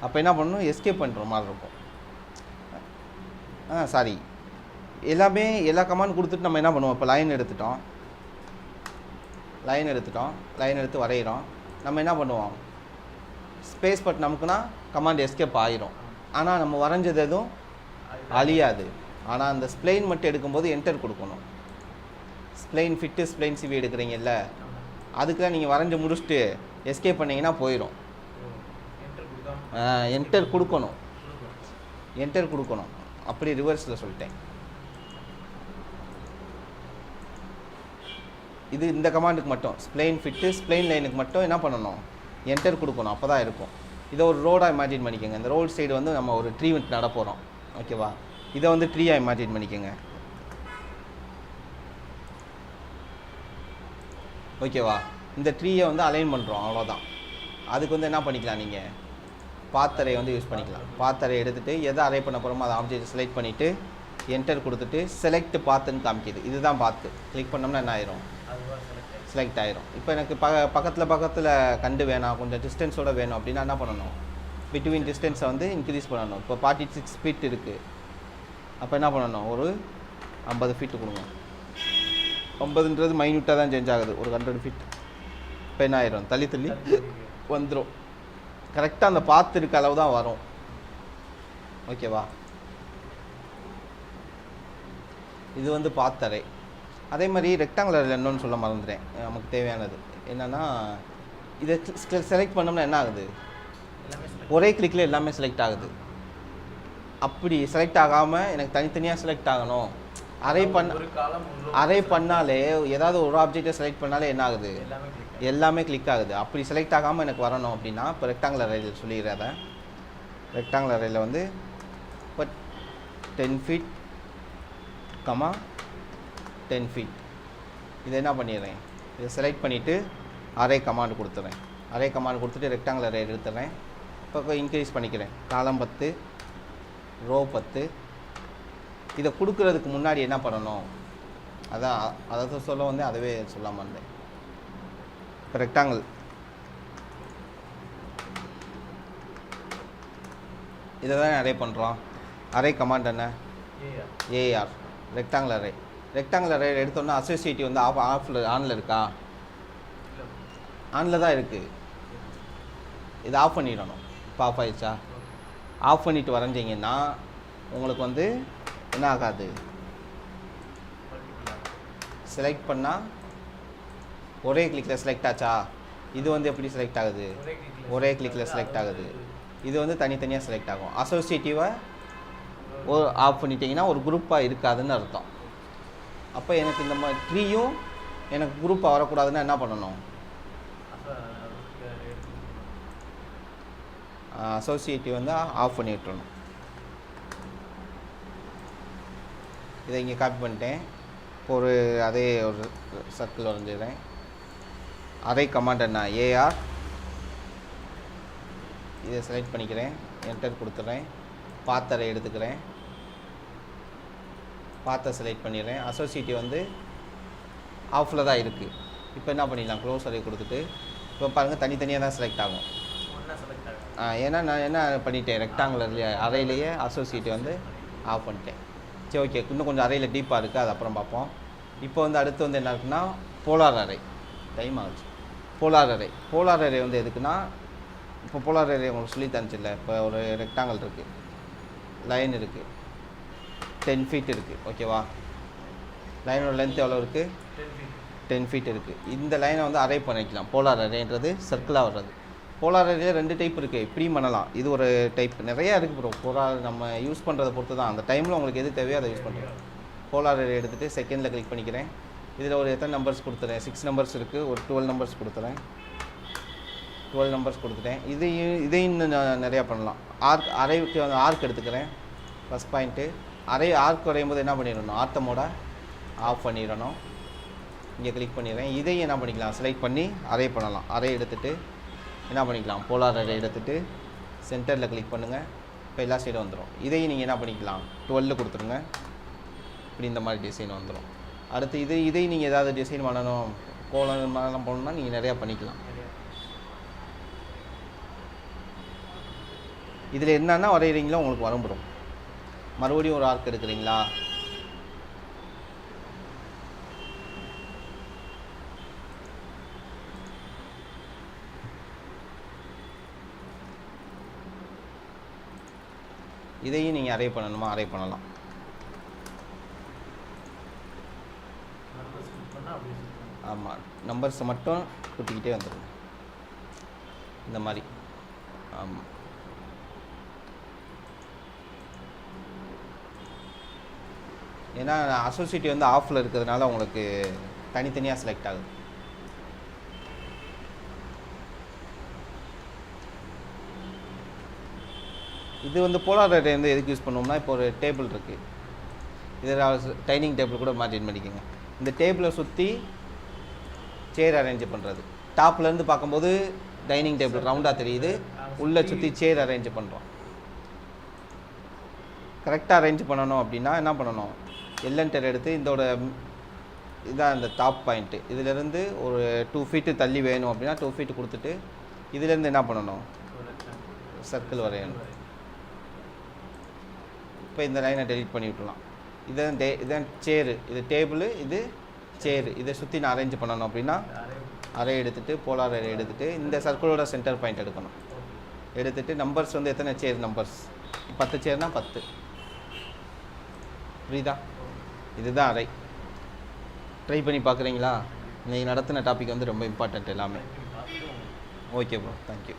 S1: அப்போ என்ன பண்ணணும்? எஸ்கேப் பண்ணுற மாதிரி இருக்கும். சாரி, எல்லா கமாண்ட் கொடுத்துட்டு நம்ம என்ன பண்ணுவோம்? இப்போ லைன் எடுத்துட்டோம், லைன் எடுத்து வரைகிறோம். நம்ம என்ன பண்ணுவோம்? ஸ்பேஸ் பட்டன் நமக்குன்னா கமாண்ட் எஸ்கேப் ஆகிரும். ஆனால் நம்ம வரைஞ்சது எதுவும் அழியாது. ஆனால் அந்த ஸ்ப்ளைன் மட்டும் எடுக்கும்போது என்டர் கொடுக்கணும். ஸ்ப்ளைன் ஃபிட்டு, ஸ்ப்ளைன் சிவி எடுக்கிறீங்கல்ல, அதுக்கெலாம் நீங்கள் வரைஞ்சி முடிச்சுட்டு எஸ்கேப் பண்ணிங்கன்னா போயிடும். என்டர் கொடுக்கணும். அப்படி ரிவர்ஸில் சொல்லிட்டேன். இது இந்த கமாண்டுக்கு மட்டும், ஸ்ப்ளைன் ஃபிட்டு, ஸ்ப்ளைன் லைனுக்கு மட்டும் என்ன பண்ணணும்? என்டர் கொடுக்கணும். அப்போ தான் இருக்கும். இதை ஒரு ரோடாக இமேஜின் பண்ணிக்கோங்க. இந்த ரோட் சைடு வந்து நம்ம ஒரு ட்ரீ விட்டு நட போகிறோம். ஓகேவா? இதை வந்து ட்ரீயாக இமேஜின் பண்ணிக்கோங்க. ஓகேவா? இந்த ட்ரீயை வந்து அலைன் பண்ணுறோம், அவ்வளோதான். அதுக்கு வந்து என்ன பண்ணிக்கலாம்? நீங்கள் பாத்தரை வந்து யூஸ் பண்ணிக்கலாம். பாத்தரை எடுத்துகிட்டு எதை அரே பண்ண போகிறோமோ அதை ஆப்ஜெக்ட் செலக்ட் பண்ணிவிட்டு என்டர் கொடுத்துட்டு செலக்ட் பாத்துன்னு காமிக்கிது. இதுதான் பாத்து. கிளிக் பண்ணோம்னா என்ன ஆயிரும்? செலக்ட் ஆயிரும். இப்போ எனக்கு பக்கத்தில் கண்டு வேணாம், கொஞ்சம் டிஸ்டன்ஸோடு வேணும் அப்படின்னா என்ன பண்ணணும்? பிட்வீன் டிஸ்டன்ஸை வந்து இன்க்ரீஸ் பண்ணணும். இப்போ 46 ஃபீட் இருக்குது. அப்போ என்ன பண்ணணும்? ஒரு 50 ஃபீட்டு கொடுங்க. 50ன்றது மைன்யூட்டாக தான் சேஞ்ச் ஆகுது, ஒரு 100 ஃபீட். இப்போ என்ன ஆயிரும்? தள்ளி வந்துடும். கரெக்டாக அந்த பாத்து இருக்க அளவு தான் வரும். ஓகேவா? இது வந்து பாத்தரை. அதே மாதிரி ரெக்டாங்குலரில் என்னன்னு சொல்ல மறந்துட்டேன். நமக்கு தேவையானது என்னென்னா, இதை செலக்ட் பண்ணோம்னா என்ன ஆகுது? ஒரே கிளிக்கில் எல்லாமே செலக்ட் ஆகுது. அப்படி செலக்ட் ஆகாமல் எனக்கு தனித்தனியாக செலக்ட் ஆகணும். அரே பண்ணாலே ஏதாவது ஒரு ஆப்ஜெக்டை செலக்ட் பண்ணாலே என்ன ஆகுது? எல்லாமே கிளிக் ஆகுது. அப்படி செலக்ட் ஆகாமல் எனக்கு வரணும் அப்படின்னா, இப்போ ரெக்டாங்குலர் அரேயில் சொல்லிடுறத. ரெக்டாங்குலர் அரேயில் வந்து இப்போ 10 ஃபீட் 10 ஃபீட் இதை என்ன பண்ணிடுறேன்? இதை செலக்ட் பண்ணிவிட்டு அரே கமாண்ட் கொடுத்துட்றேன். அரே கமாண்ட் கொடுத்துட்டு ரெக்டாங்குலர் அரே எடுத்துடுறேன். இப்போ இன்க்ரீஸ் பண்ணிக்கிறேன். காலம் 10, ரோ 10. இதை கொடுக்கறதுக்கு முன்னாடி என்ன பண்ணணும்? அதை சொல்ல வந்து அதவே சொல்லாமல் இருந்தேன். இப்போ ரெக்டாங்கிள் இதை தான் அரே பண்ணுறோம். அரே கமாண்ட் என்ன? AR. Rectangular array. Rectangular array எடுத்தோன்னா அசோசியேட்டிவ் வந்து ஆனில் இருக்கா? ஆனில் தான் இருக்குது. இது ஆஃப் பண்ணிடணும். இப்போ ஆஃப் ஆயிடுச்சா? ஆஃப் பண்ணிவிட்டு வரைஞ்சிங்கன்னா உங்களுக்கு வந்து என்ன ஆகாது? செலக்ட் பண்ணால் ஒரே கிளிக்கில் செலக்ட் ஆச்சா? இது வந்து எப்படி செலக்ட் ஆகுது? ஒரே கிளிக்கில் செலக்ட் ஆகுது. இது வந்து தனித்தனியாக செலக்ட் ஆகும். அசோசியேட்டிவை ஆஃப் பண்ணிட்டீங்கன்னா ஒரு குரூப்பாக இருக்காதுன்னு அர்த்தம். அப்போ எனக்கு இந்த மாதிரி ட்ரீயும் எனக்கு குரூப்பாக வரக்கூடாதுன்னா என்ன பண்ணணும்? அசோசியேட்டிவ் வந்து ஆஃப் பண்ணி விட்டுறணும். இதை இங்கே காப்பி பண்ணிட்டேன். இப்போ அதே ஒரு சர்க்கிள் வரைஞ்சிடுறேன். அரே கமாண்ட் என்ன? ஏஆர் இதை செலக்ட் பண்ணிக்கிறேன், என்டர் கொடுத்துட்றேன். பாத்தரை எடுத்துக்கிறேன், பாத்தை செலக்ட் பண்ணிடுறேன். அசோசியேட்டிவ் வந்து ஆஃபில் தான் இருக்குது. இப்போ என்ன பண்ணிடலாம், க்ளோஸ் அரே கொடுத்துட்டு இப்போ பாருங்கள் தனித்தனியாக தான் செலக்ட் ஆகும்.
S2: ஒன்றா செலக்ட் ஆகும்.
S1: ஏன்னா நான் என்ன பண்ணிட்டேன், ரெக்டாங்குலர்லேயே அரேலேயே அசோசியேட்டிவ் வந்து ஆஃப் பண்ணிட்டேன். சரி ஓகே, இன்னும் கொஞ்சம் அறையில் டீப்பாக இருக்குது, அது அப்புறம் பார்ப்போம். இப்போ வந்து அடுத்து வந்து என்ன இருக்குன்னா போலார் அரே. டைம் ஆகுச்சு. போலார் அரே வந்து எதுக்குன்னா, இப்போ போலார் அரே உங்களுக்கு சொல்லி தந்துச்சுல்ல. இப்போ ஒரு ரெக்டாங்கிள் இருக்குது, லைன் இருக்குது, 10 feet இருக்குது, ஓகேவா? லைனோட லென்த் எவ்வளோ இருக்குது? 10 feet இருக்குது. இந்த லைனை வந்து அரே பண்ணிக்கலாம். போலார் அரேன்றது சர்க்கிளாக வர்றது. போலார் அரே 2 டைப் இருக்குது. இப்படி பண்ணலாம், இது ஒரு டைப். நிறையா இருக்குது ப்ரோ. போலார் நம்ம யூஸ் பண்ணுறதை பொறுத்து தான், அந்த டைமில் உங்களுக்கு எது தேவையோ அதை யூஸ் பண்ணுறோம். போலார் அரே எடுத்துகிட்டு செகண்டில் கிளிக் பண்ணிக்கிறேன். இதில் ஒரு எத்தனை நம்பர்ஸ் கொடுத்துறேன், 6 numbers இருக்குது. ஒரு 12 numbers கொடுத்துறேன். 12 numbers கொடுத்துட்டேன். இதையும் இன்னும் நிறையா பண்ணலாம். அரைக்கு வந்து ஆர்க் எடுத்துக்கிறேன். ஃபஸ்ட் பாயிண்ட்டு அரே ஆர்க் வரையும் போது என்ன பண்ணிடணும், ஆர்த்தமோட ஆஃப் பண்ணிடணும். இங்கே கிளிக் பண்ணிடுறேன். இதையும் என்ன பண்ணிக்கலாம், செலக்ட் பண்ணி அரே பண்ணலாம். அரே எடுத்துகிட்டு என்ன பண்ணிக்கலாம், போலார் அரே எடுத்துகிட்டு சென்டரில் கிளிக் பண்ணுங்கள். இப்போ எல்லா சைடும் வந்துடும். இதையும் நீங்கள் என்ன பண்ணிக்கலாம், 12 கொடுத்துருங்க. இப்படி இந்த மாதிரி டிசைன் வந்துடும். அடுத்து இதையும் நீங்கள் ஏதாவது டிசைன் பண்ணணும், கோலம் மாதிரிலாம் பண்ணணும்னா நீங்கள் நிறையா பண்ணிக்கலாம். இதில் என்னென்னா வரைகிறீங்களோ உங்களுக்கு வரம்படும். மறுபடியும் ஒரு ஆர்க் எடுக்கிறீங்களா, இதையும் நீங்கள் அரே பண்ணணுமா, அரே பண்ணலாம். ஆமாம், நம்பர்ஸை மட்டும் கூட்டிக்கிட்டே வந்துடுங்க இந்த மாதிரி. ஆமாம், ஏன்னா அசோசியேட்டிவ் வந்து ஆஃபில் இருக்கிறதுனால உங்களுக்கு தனித்தனியாக செலக்ட் ஆகுது. இது வந்து போலார் அரே வந்து எதுக்கு யூஸ் பண்ணுவோம்னா, இப்போ ஒரு டேபிள் இருக்குது, இதில் டைனிங் டேபிள் கூட மார்ஜின் பண்ணிக்கோங்க. இந்த டேபிளை சுற்றி சேர் அரேஞ்ச் பண்ணுறது. டாப்லேருந்து பார்க்கும்போது டைனிங் டேபிள் ரவுண்டாக தெரியுது, உள்ளே சுற்றி சேர் அரேஞ்ச் பண்ணுறோம். கரெக்டாக அரேஞ்ச் பண்ணணும் அப்படின்னா என்ன பண்ணணும், எல்என்டர் எடுத்து இதோட இதான் இந்த டாப் பாயிண்ட்டு, இதிலேருந்து ஒரு 2 feet தள்ளி வேணும் அப்படின்னா 2 feet கொடுத்துட்டு இதிலேருந்து என்ன பண்ணணும், சர்க்கிள் வரையணும். இப்போ இந்த லைனை டெலிட் பண்ணி விட்டுலாம். இதான் சேரு, இது டேபிள், இது சேரு. இதை சுற்றி நான் அரேஞ்ச் பண்ணணும் அப்படின்னா அரே எடுத்துகிட்டு போலார் அரே எடுத்துகிட்டு இந்த சர்க்கிளோட சென்டர் பாயிண்ட் எடுக்கணும். எடுத்துகிட்டு நம்பர்ஸ் வந்து எத்தனை சேர் நம்பர்ஸ், 10 சேர்னா 10. புரியுதா? இதுதான் அரே. ட்ரை பண்ணி பார்க்குறீங்களா? இன்றைக்கி நடத்தின டாபிக் வந்து ரொம்ப இம்பார்ட்டண்ட் எல்லாமே. Okay bro, thank you.